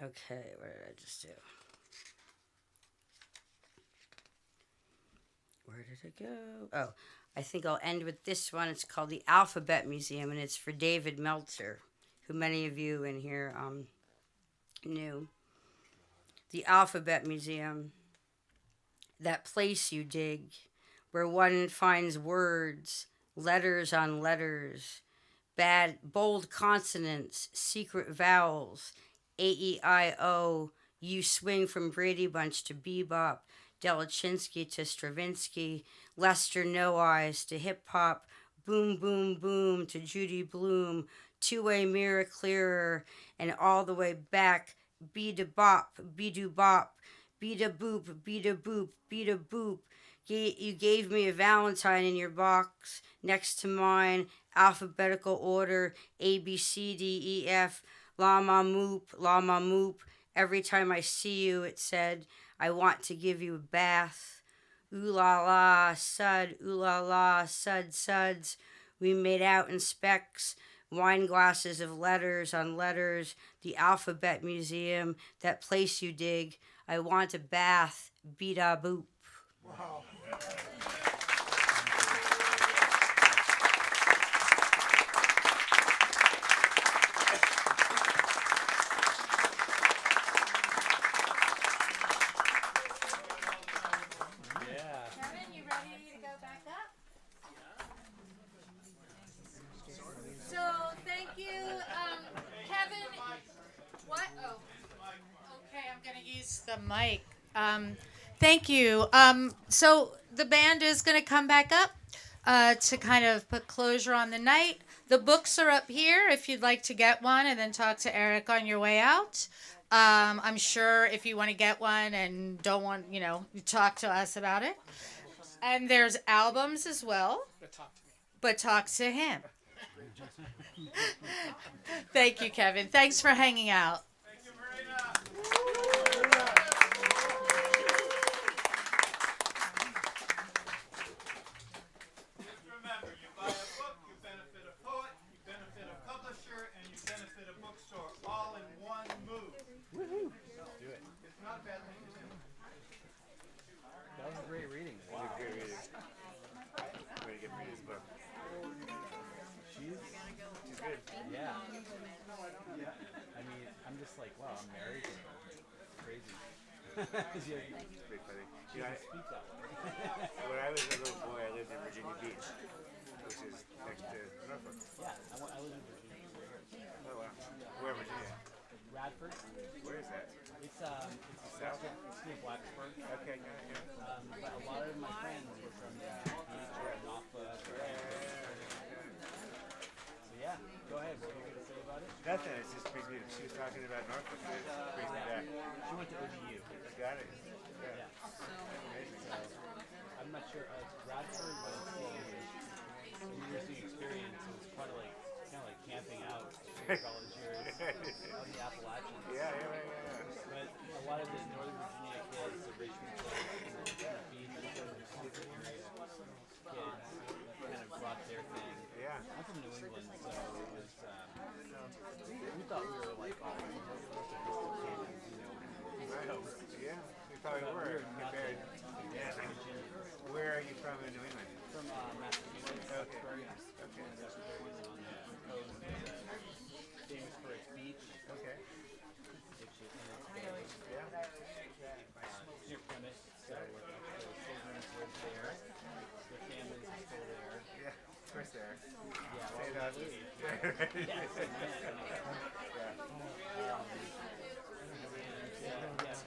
okay, what did I just do? Where did it go? Oh, I think I'll end with this one. It's called the Alphabet Museum, and it's for David Meltzer, who many of you in here knew. The Alphabet Museum, that place you dig, where one finds words, letters on letters, bold consonants, secret vowels, A-E-I-O. You swing from Brady Bunch to bebop, Delachinsky to Stravinsky, Lester No Eyes to hip-hop, Boom Boom Boom to Judy Blume, Two-Way Mirror Clearer, and all the way back, be-da-bop, be-do-bop, be-da-boop, be-da-boop, be-da-boop. You gave me a Valentine in your box, next to mine, alphabetical order, A, B, C, D, E, F, Lama Moop, Lama Moop. Every time I see you, it said, I want to give you a bath. Ooh la la, sud, ooh la la, sud, suds. We made out in specks, wine glasses of letters on letters, the Alphabet Museum, that place you dig. I want a bath, be-da-boop. Wow. Kevin, you ready to go back up? So, thank you, Kevin. What? Oh, okay, I'm going to use the mic. Thank you. So, the band is going to come back up to kind of put closure on the night. The books are up here if you'd like to get one and then talk to Eric on your way out. I'm sure if you want to get one and don't want, talk to us about it. And there's albums as well. But talk to him. Thank you, Kevin. Thanks for hanging out. Thank you, Marina. Just remember, you buy a book, you benefit a poet, you benefit a publisher, and you benefit a bookstore, all in one move. Woohoo! Do it. It's not a bad thing to do. That was a great reading. Wow. Good reading. I'm gonna get Marina's book. She's She's good. yeah. I mean, I'm just like, wow, I'm married to her. Crazy. She It's pretty funny. You know, doesn't speak that way. when I was a little boy, I lived in Virginia Beach, which is next to Norfolk. Yeah, I live in Virginia. Oh wow. Where in Virginia? Radford. Where is that? It's South? near Blacksburg. Okay, yeah. But a lot of my friends were from the beach or Norfolk. So yeah, go ahead. What are you gonna say about it? Nothing. It's just brings me. She was talking about Norfolk. It brings me back. She went to ODU. Got it. Yeah. I'm not sure. Radford was an interesting experience. It was kind of like camping out for all those years on the Appalachians. Yeah. But a lot of the Northern Virginia kids, the Richmond kids, the beach, the Pacific area kids, kind of brought their thing. Yeah. I'm from New England, so it was. We thought we were like all East Coast. Yeah. We probably But were we're not compared. there. Yeah. Where are you from in New England? From Massachusetts. Okay. Okay. Duxbury on the coast. Famous for its beach. Okay. Dixie and its bay. Yeah. Near Plymouth, so the children's live there. The families are still there. Yeah. Of course there. Yeah, Say well, that. yeah, so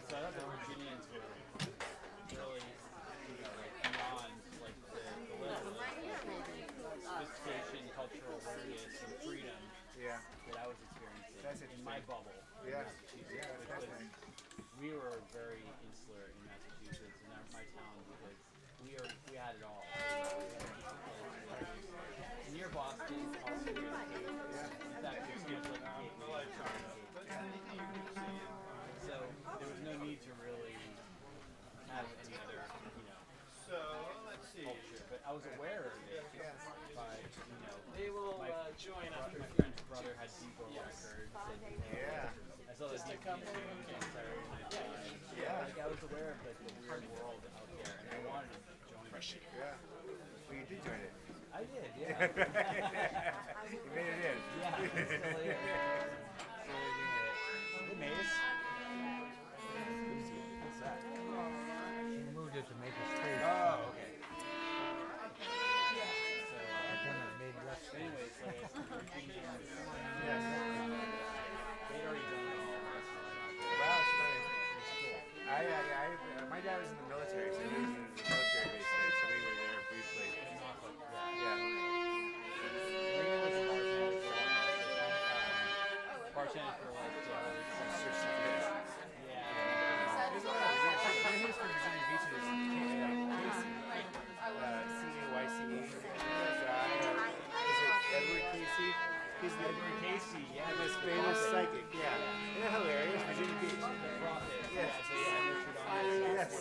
so I thought the Virginians were really, beyond like the level of sophistication, cultural awareness, and freedom Yeah. that I was experiencing That's in my interesting. bubble. in Yeah. Massachusetts, Yeah. which That's was, nice. we were very insular in Massachusetts, in my town, because we had it all. Near Boston, also near the Cape. In fact, it was much like the Cape. So there was no need to really have any other, So let's see. culture. But I was aware of it by, They will my, join my after. friend's brother had Depot records, and Yeah. I saw the Depot tunes on Saturday Night Live. Yeah. Like I was aware of like the weird world out there, and I wanted to join it. Yeah. Well, you did join it. I did, yeah. You made it in. Yeah, it's still here. Still doing it. Hey, Mace. What's that? She moved it to make it straight. Oh, okay. So, Then it made less space. anyways, like, Virginians, Yes. they'd already done it all. Wow, it's funny. It's cool. My dad was in the military, so he was in the military base there, so we were there briefly. Norfolk, Yeah. Marina was a bartender for a while. Bartender for like, Sure she did. yeah. There's a lot of Virginia. Who's from Virginia Beach is Casey. C-A-Y-C-E. That guy. Is it Edward Casey? He's the Edward Casey, yeah. famous psychic. Yeah. Isn't that hilarious? Virginia Beach. The prophet. Yes. Yeah, so yeah, nurtured on this. Yes.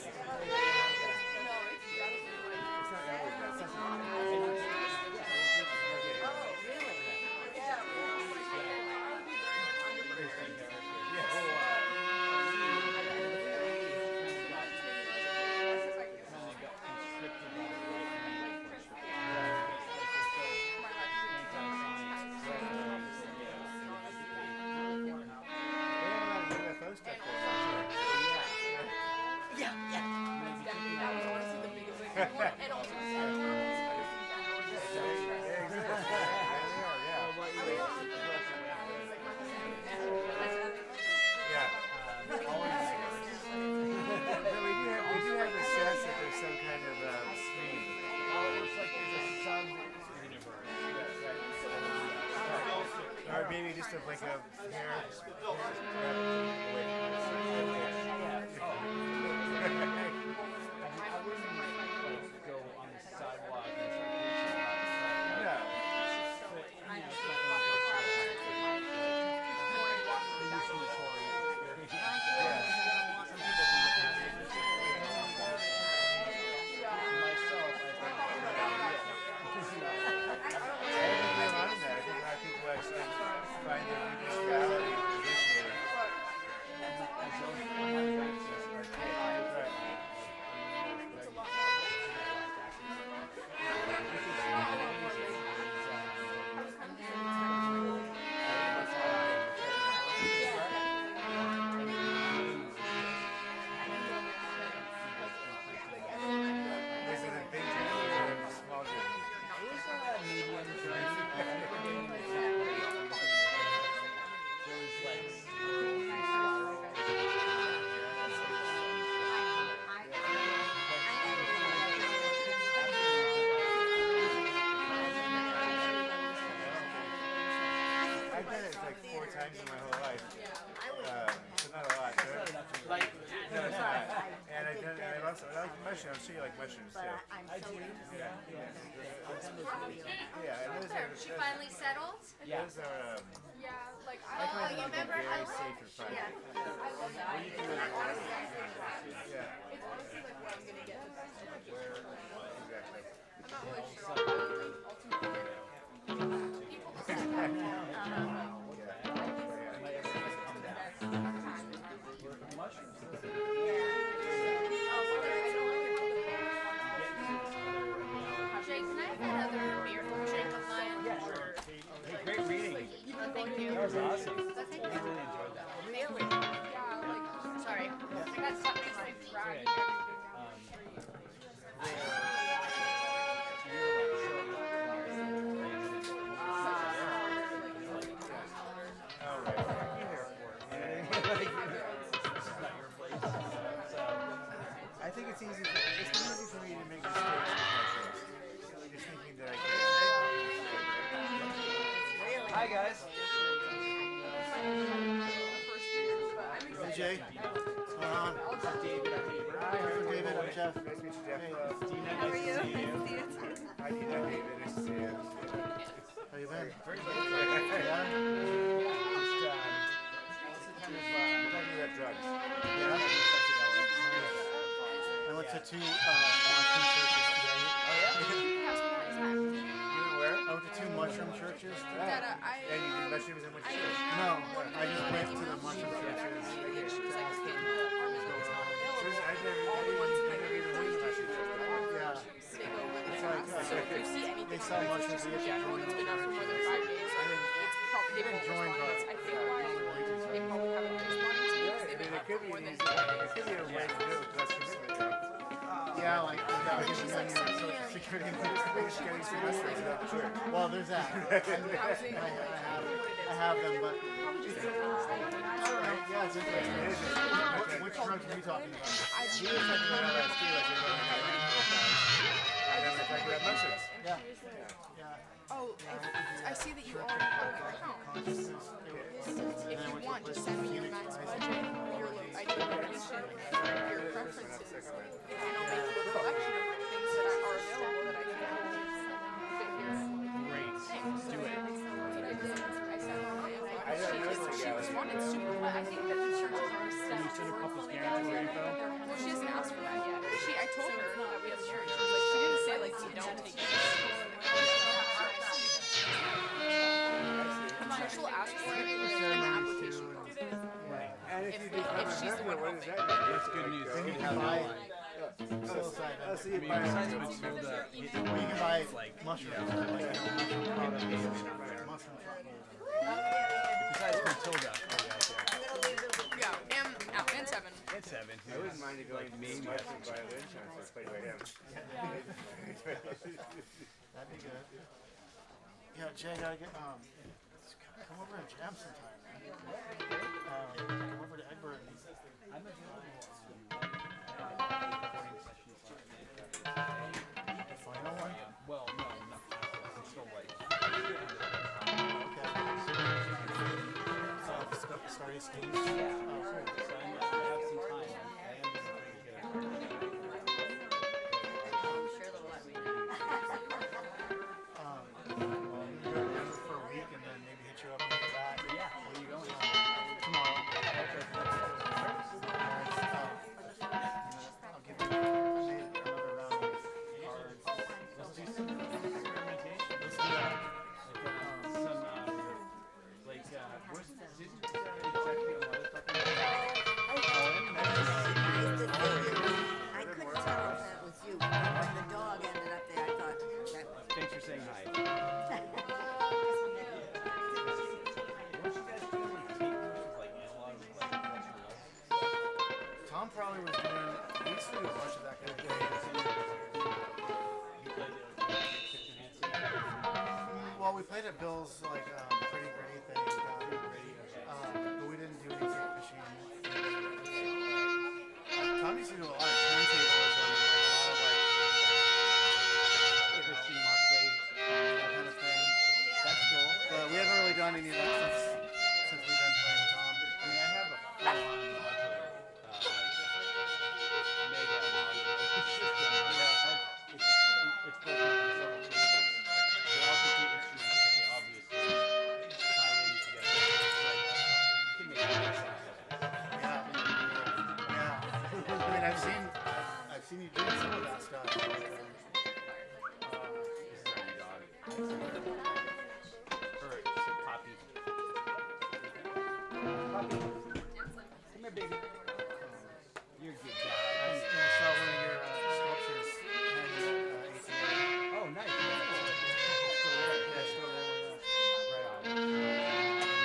It's not Edward, that's something like that. Or maybe just a, like a hair away from I wouldn't like go on the sidewalk and start preaching about it. No. But, it's not really hallucinatory experience. Some people think it's myself, I think it's a good idea. I think we're on that. I think a lot of people actually find their spirituality appreciating. like 4 times in my whole life. So not a lot. No, it's not. And I've also, I like mushrooms. I'm sure you like mushrooms too. Yeah, and those are, She finally settled. those are, Like I find them remember very how- safe and fun. I love that. Yeah. It's honestly like where I'm gonna get the best of it. Exactly. I'm not really sure on ultimately. Jake, can I have that other beer from Jake of mine? Hey, great reading. Oh, thank you. That was awesome. That's it. I really enjoyed that. Really? Yeah, like Sorry. I got something like dragging Okay. everything down. I think it's easy for me to make mistakes with mushrooms. Like just thinking that I can. Hi guys. Hey Jay, what's going on? David, our neighbor. Hi, David. I'm Jeff. Nice to meet you, Jeff. Dina, nice to see you. Hi, Dina. David. Nice to see you. How you been? Very good. Yeah. We're talking about drugs. Yeah. I went to 2 mushroom churches today. You were where? I went to 2 mushroom churches. And you did mushrooms in which church? No, I just went to the mushroom churches. I've never even heard of mushrooms. Yeah. It's like they sell mushrooms. So you have to join them. They've been joined, but I think they probably haven't just wanted to because they've been It out could for be more an than easy, it could be a way to do it with less commitment. Yeah, like without giving them your social security number. Just getting some mushrooms without the church. Well, there's that. I have them, but alright, yeah, it's interesting. Which drugs are you talking about? He was talking about LSD, like we're going to and then we're talking about mushrooms. Yeah. Oh, I see that you already have an account. If you want, just send me your max budget, your donation, your preferences, and I'll make you a collection of things that are available that I can fit here. Great. Let's do it. I sent her my info. I don't know the She responded super well. I think that the churches are Can you set send a to couple's fully guarantee info? Well, she hasn't asked for that yet. I told her that we have marriage. She was like, she didn't say like we don't take it. She'll ask for it in the application. And if you become a she's the member, one what does that mean? It's good news. Then you You can have buy online. psilocybin. So I you mean, buy besides it. Matilda, Well, you can buy mushrooms, like mushroom products, mushroom besides Matilda, Yeah, and Seven. it's Evan. I wouldn't mind it going to me, some mushrooms violin concerts played by him. That'd be good. Yeah, Jay, gotta get come over and jam sometime, man. Come over to Egbert. I'm available on Final one. well, no, not it's still late. Okay. Starting stage. Oh, cool. So I have some time. I am just trying to get Well, I'm gonna go to Denver for a week and then maybe hit you up and get back. Yeah, where are you going? Tomorrow. I'll give you another round of cards. Let's do some experimentation. Let's do that. Some, where's didn't you say exactly on what it's talking I couldn't tell if that was you. When the dog ended up there, I thought that Thanks for saying hi. Tom probably was doing, he used to do a bunch of that kind of thing. Well, we played at Bill's, like, Pretty Gritty thing down in Brady, but we didn't do any tape machine. Tom used to do a lot of turntables and like, a lot of, like, Christian Mark Clay, that kind of thing. That's cool. But we haven't really done any of that since Come here, baby. You're a good guy. I saw one of your sculptures hanging at ATM. Oh, nice. Still there. Yeah, still there. Right on. Yeah,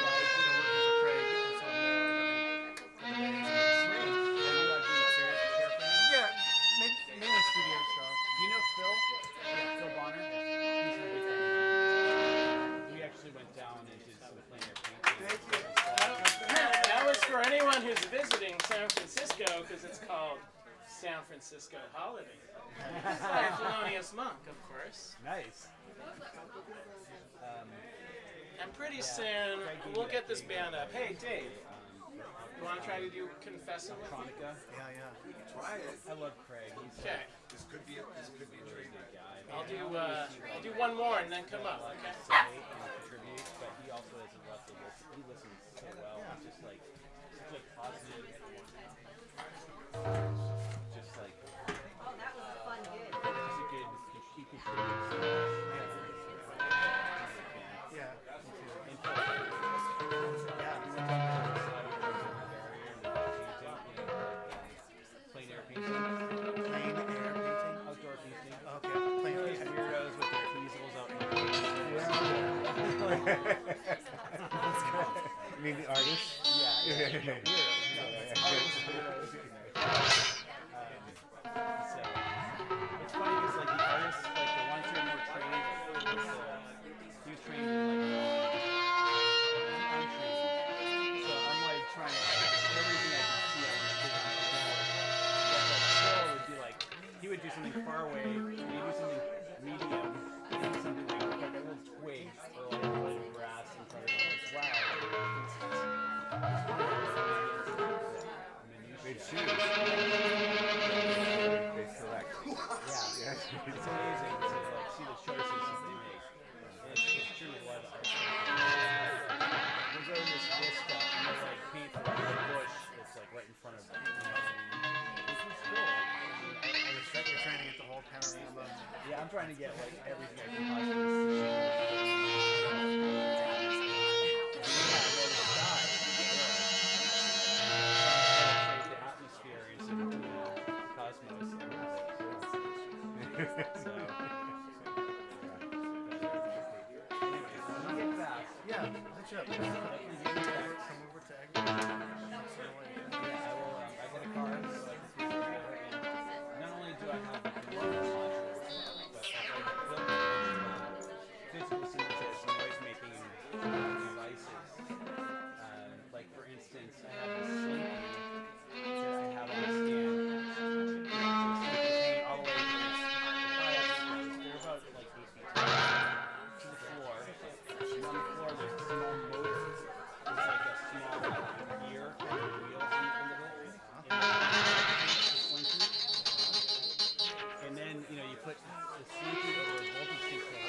I did a working for Craig. And so yeah, mainly studio stuff. Do you know Phil? Yeah, Phil Bonner? He's a big friend of mine. We actually went down and did some plein air painting. Thank you. That was for anyone who's visiting San Francisco, because it's called San Francisco Holiday. Thelonious Monk, of course. Nice. And pretty soon, we'll get this band up. Hey, Dave, you want to try to do Confessing with me? Yeah, yeah. Try it. I love Craig. He's Okay. This could be a really good guy. I'll do one more and then come up, okay? Say and contribute, but he also doesn't love to listen. He listens so well. He's just like such a positive. Just like. Oh, that was a fun gig. He's a good. He contributes. Yeah. And Phil, yeah, we went down to the side of the barrier and plein air painting. Plain air painting. Outdoor painting. Okay. Plain air Those painting. weirdos with their easels out in the You mean the artist? Yeah. So it's funny because like the artists, like the ones who are more trained, like he was trained in like I'm trained, so I'm like trying to like everything I can see I want to do. But like Phil would be like he would do something far away, he'd do something medium, he'd do something like a little twig or like a little grass in front of him. Like wow. They choose. They select. Yeah, it's amazing to like see the choices that they make. And it's true with a lot of art. We'll go to this vista and they'll like paint like a bush that's like right in front of them. This is cool. I respect you're trying to get the whole panorama. Yeah, I'm trying to get like everything I can possibly see. Yeah, catch up. Come over to Egg. I get a card, so I can see it. Not only do I have the logo modules, but I've built physical synthesis, noise making devices. Like for instance, I have this Slinky that I have on stand. All the way from they're about like 8 feet to the floor. And on the floor there's a small motor. It's like a small gear kind of wheel on the end of it. Slinky. And then, you know, you put the Slinky over a voltage control,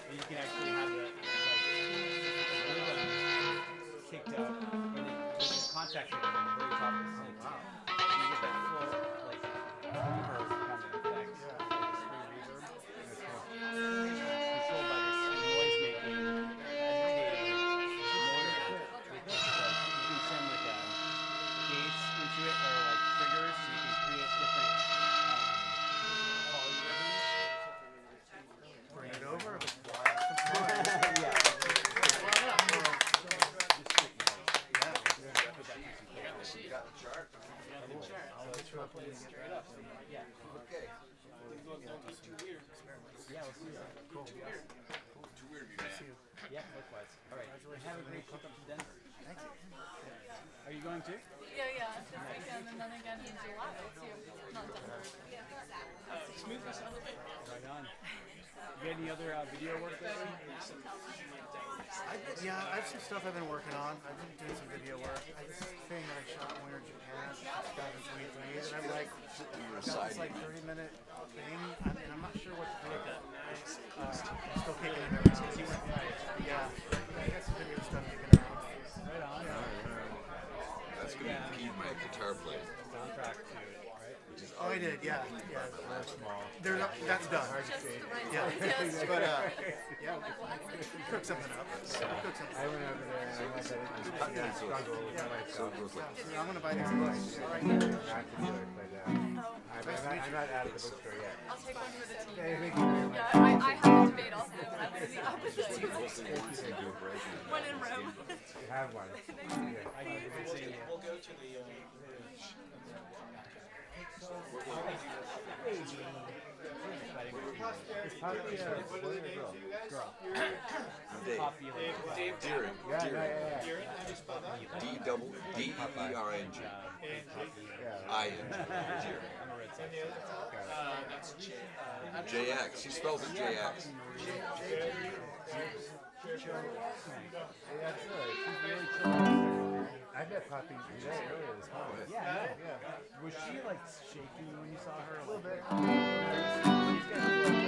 and you can actually have the rhythm kicked up, and then there's a contact at the very top of the Slinky. Wow. So you get that full, like, reverb kind of effect. Yeah. Like a spring reverb. Controlled by this noise-making, agitating motor, which is like, you can send like gates into it or like triggers, so you can create different polyrhythms. Bring it over. Yeah. Yeah, we'll see you. Cool. Too weird, man. Yeah, likewise. All right. Have a great trip up to Denver. Thank you. Are you going too? Yeah, this weekend and then again in July too. Not Denver. Smoothness on the way. Right on. You got any other video work lately? I have some stuff I've been working on. I've been doing some video work. I have this thing that I shot in Winter Japan, 2023, and I'm like, got this like 30-minute thing, and I'm not sure what to do with it. I'm still kicking it around. Yeah, I got some video stuff kicking around. Right on. That's going to impede my guitar playing. Soundtrack to it, right? Which is Oh, I did, yeah. They're small. They're not, that's done. Hard to see. Yeah. But, yeah, cook something up. Cook something. I went over there and I had that struggle with myself. Yeah, I'm going to buy these books. Not to do it, but I'm not out of the bookstore yet. I'll take one for the team. Thank you very much. Yeah, I have a debate also. I'm in the opposite two. One in Rome. You have one. We'll go to the. It's probably a boy or a girl. Dave. Deering. Yeah. D-E-E-R-N-G. JX. He spells it JX. That's good. She's really chill. I met Poppy today earlier this morning. Yeah. Was she like shaking when you saw her? A little bit. She's got a little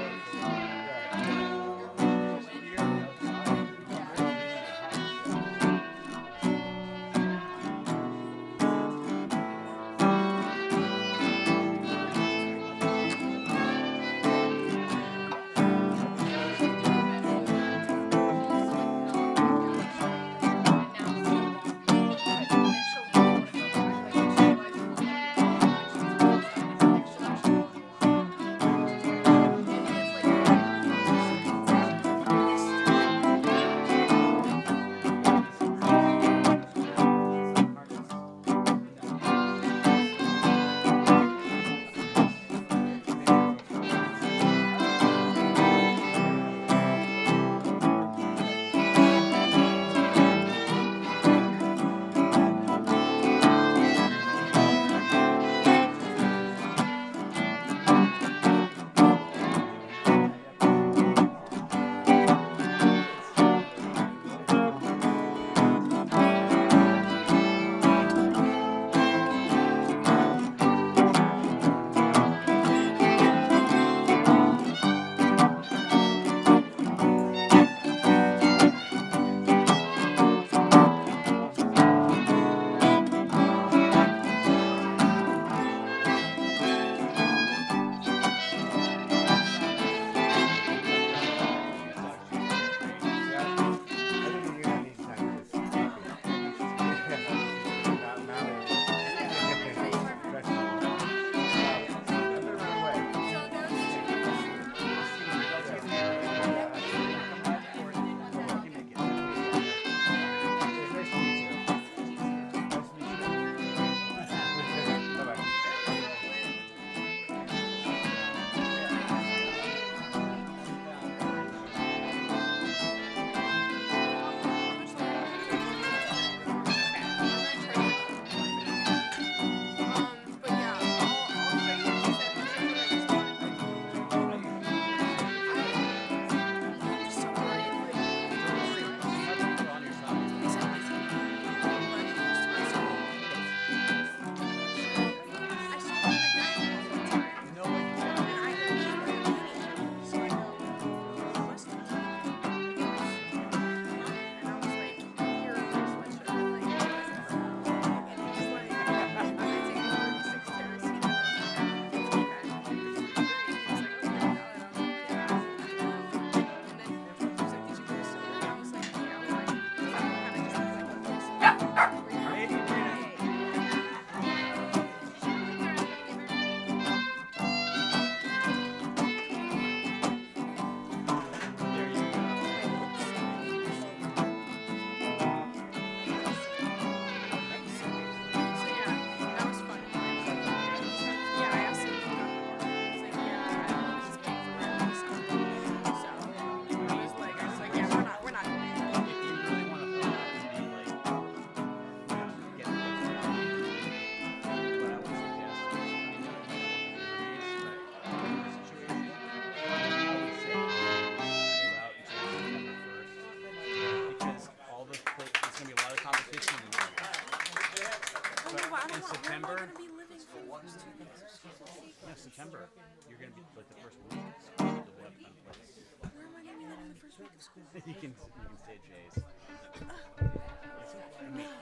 September, you're going to be like the first week. So you'll be up on place. Where am I going to be living the first week of school? you can stay at Jay's.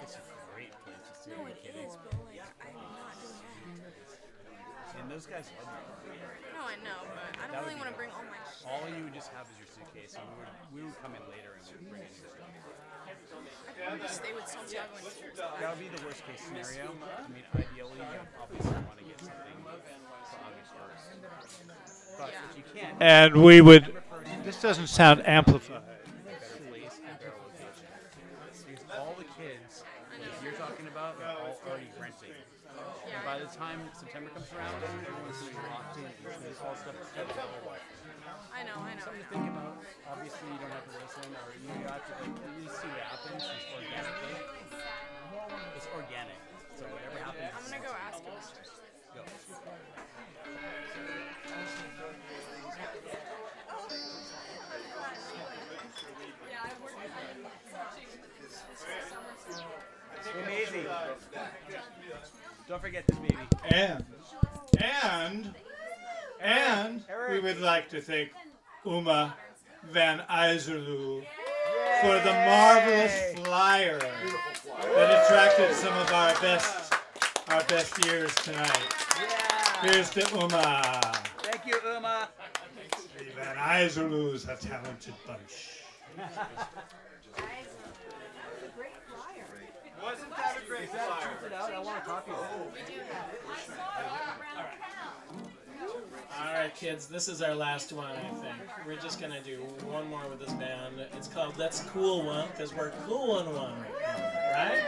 It's a great place to stay. No, it is, but like, I'm not doing that. In those guys. No, I know, but I don't really want to bring all my shit. All you would just have is your suitcase, and we would come in later and we would bring in your stuff. I could just stay with Santiago and Tears. That would be the worst case scenario. I mean, ideally, you obviously want to get something for August 1st. But if you can't, And we would. This doesn't sound amplified. better place and better location. Because all the kids that you're talking about are all already renting. And by the time September comes around, everyone's going to be locked in. There's all stuff that's available. I know. Something to think about. Obviously, you don't have to listen, or you have to you see what happens. It's organic. It's organic. So whatever happens. I'm gonna go ask him. Go. Amazing. Don't forget this baby. And we would like to thank Uma van Ijzerloo for the marvelous flyer that attracted some of our best years tonight. Here's to Uma. Thank you, Uma. The Van Ijzerloos, a talented bunch. Wasn't that a great flyer? I want a copy of it. Alright, kids, this is our last one, I think. We're just gonna do one more with this band. It's called Let's Cool One, because we're cool in one. Right?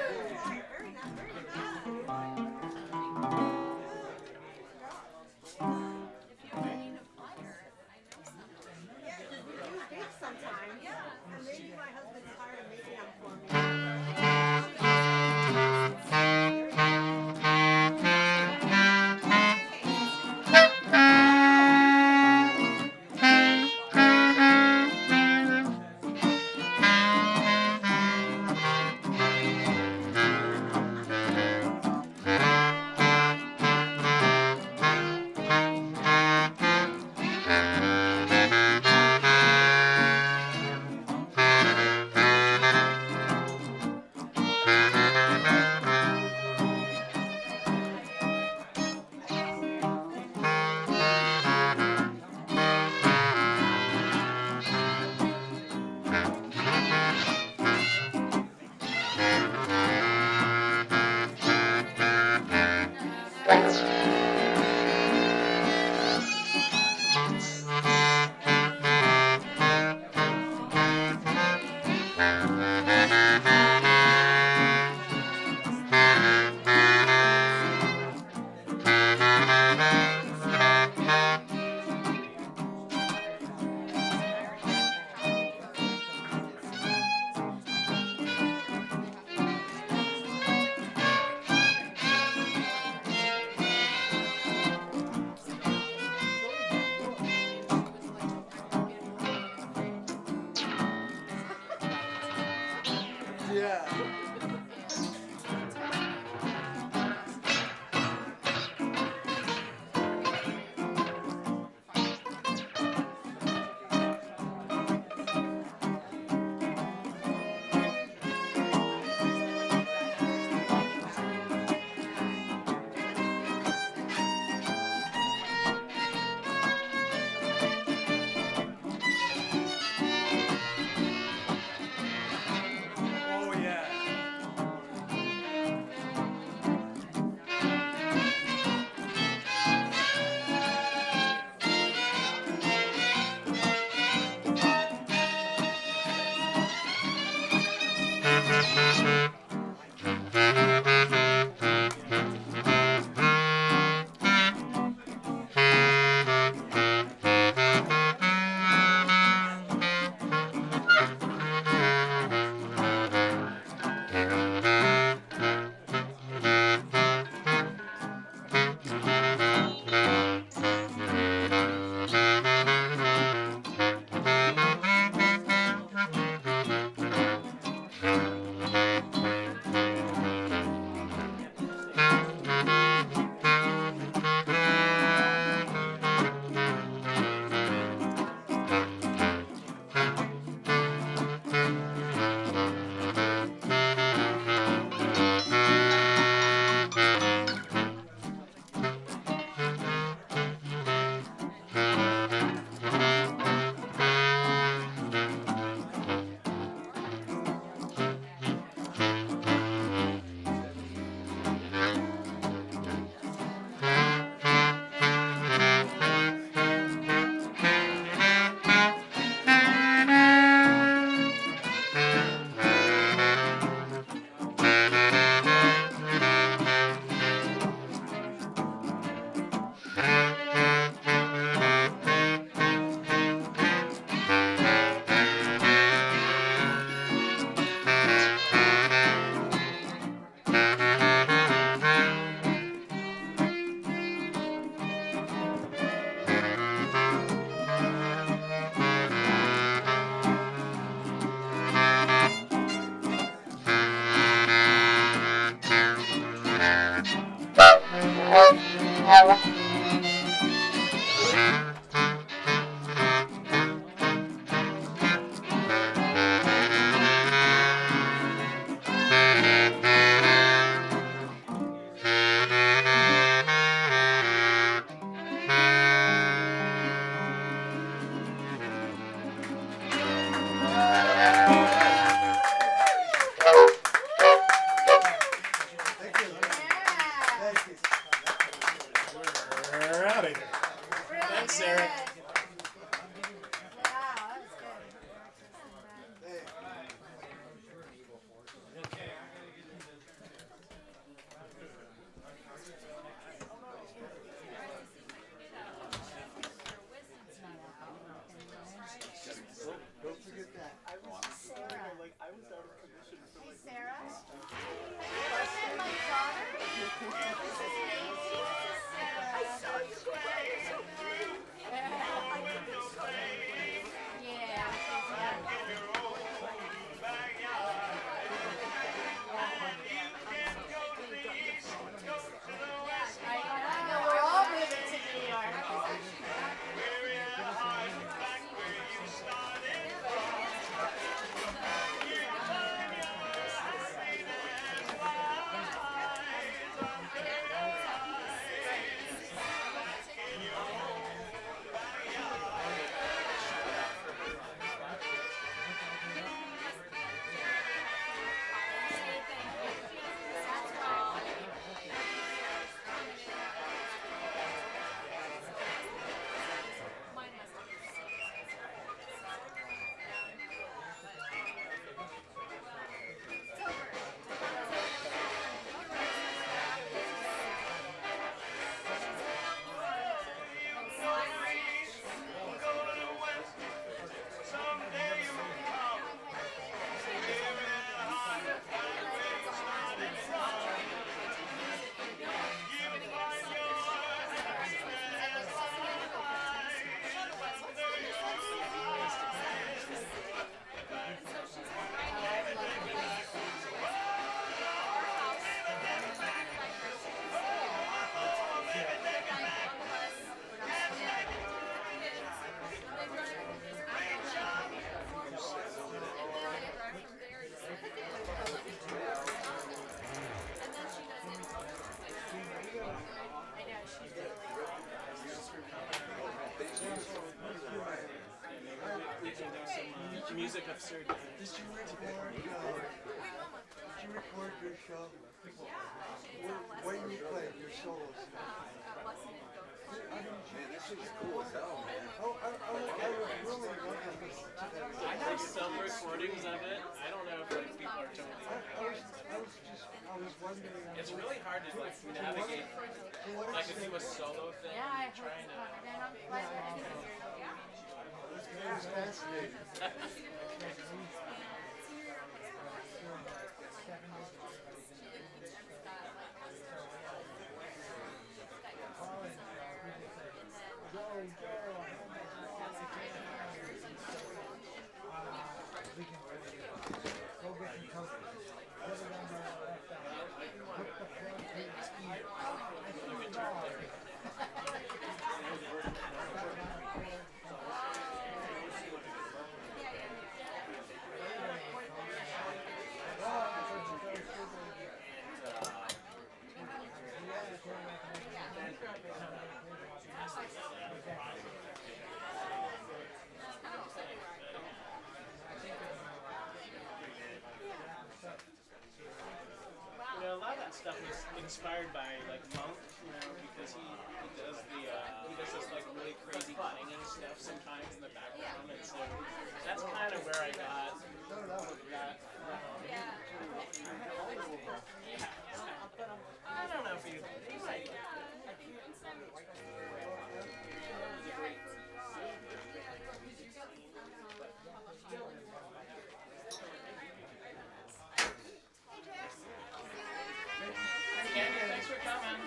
music of Sir Dennis. Did you record your show? When you played your solos? Man, this is cool as hell, man. Oh, I was really looking to listen to that. I have some recordings of it. I don't know if like people are totally. I was wondering. It's really hard to like navigate. Like if you do a solo thing, Yeah, I trying to. It was fascinating. You know, a lot of that stuff was inspired by like Monk, you know, because he does this like really crazy clanging stuff sometimes in the background, and so that's kind of where I got that from. Yeah. I don't know if you like. Candy, thanks for coming.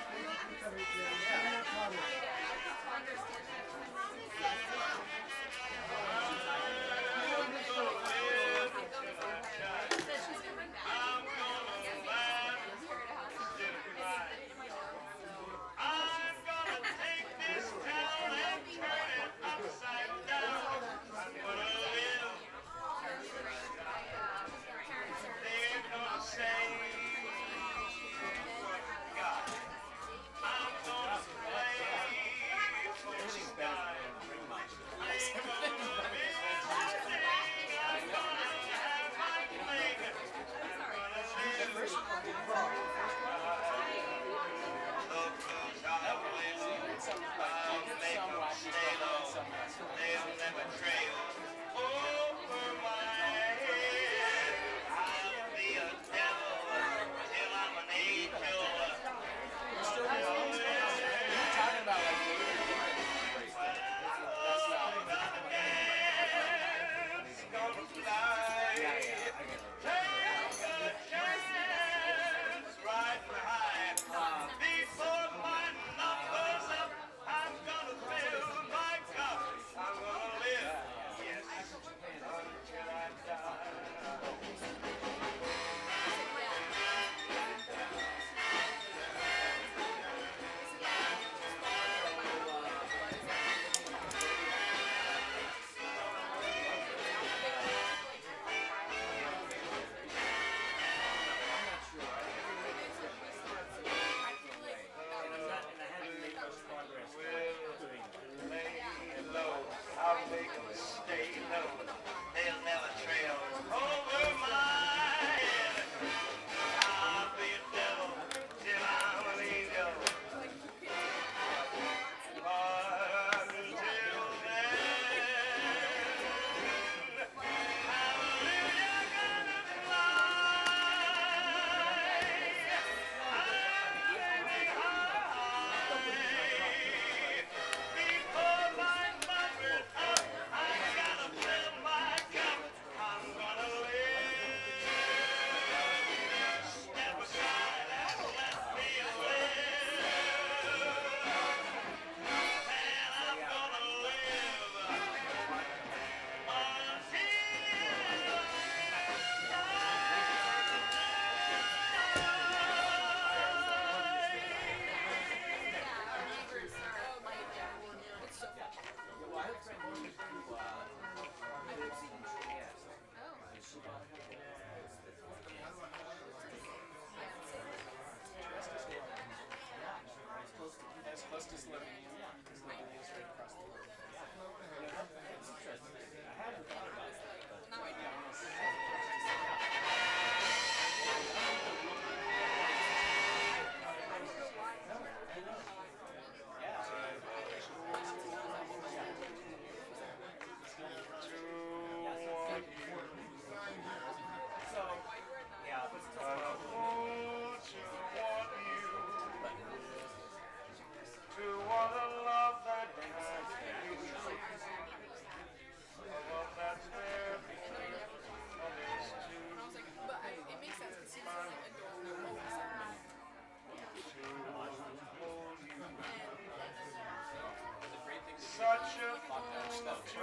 To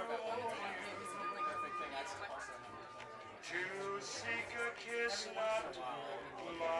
seek a kiss not mine.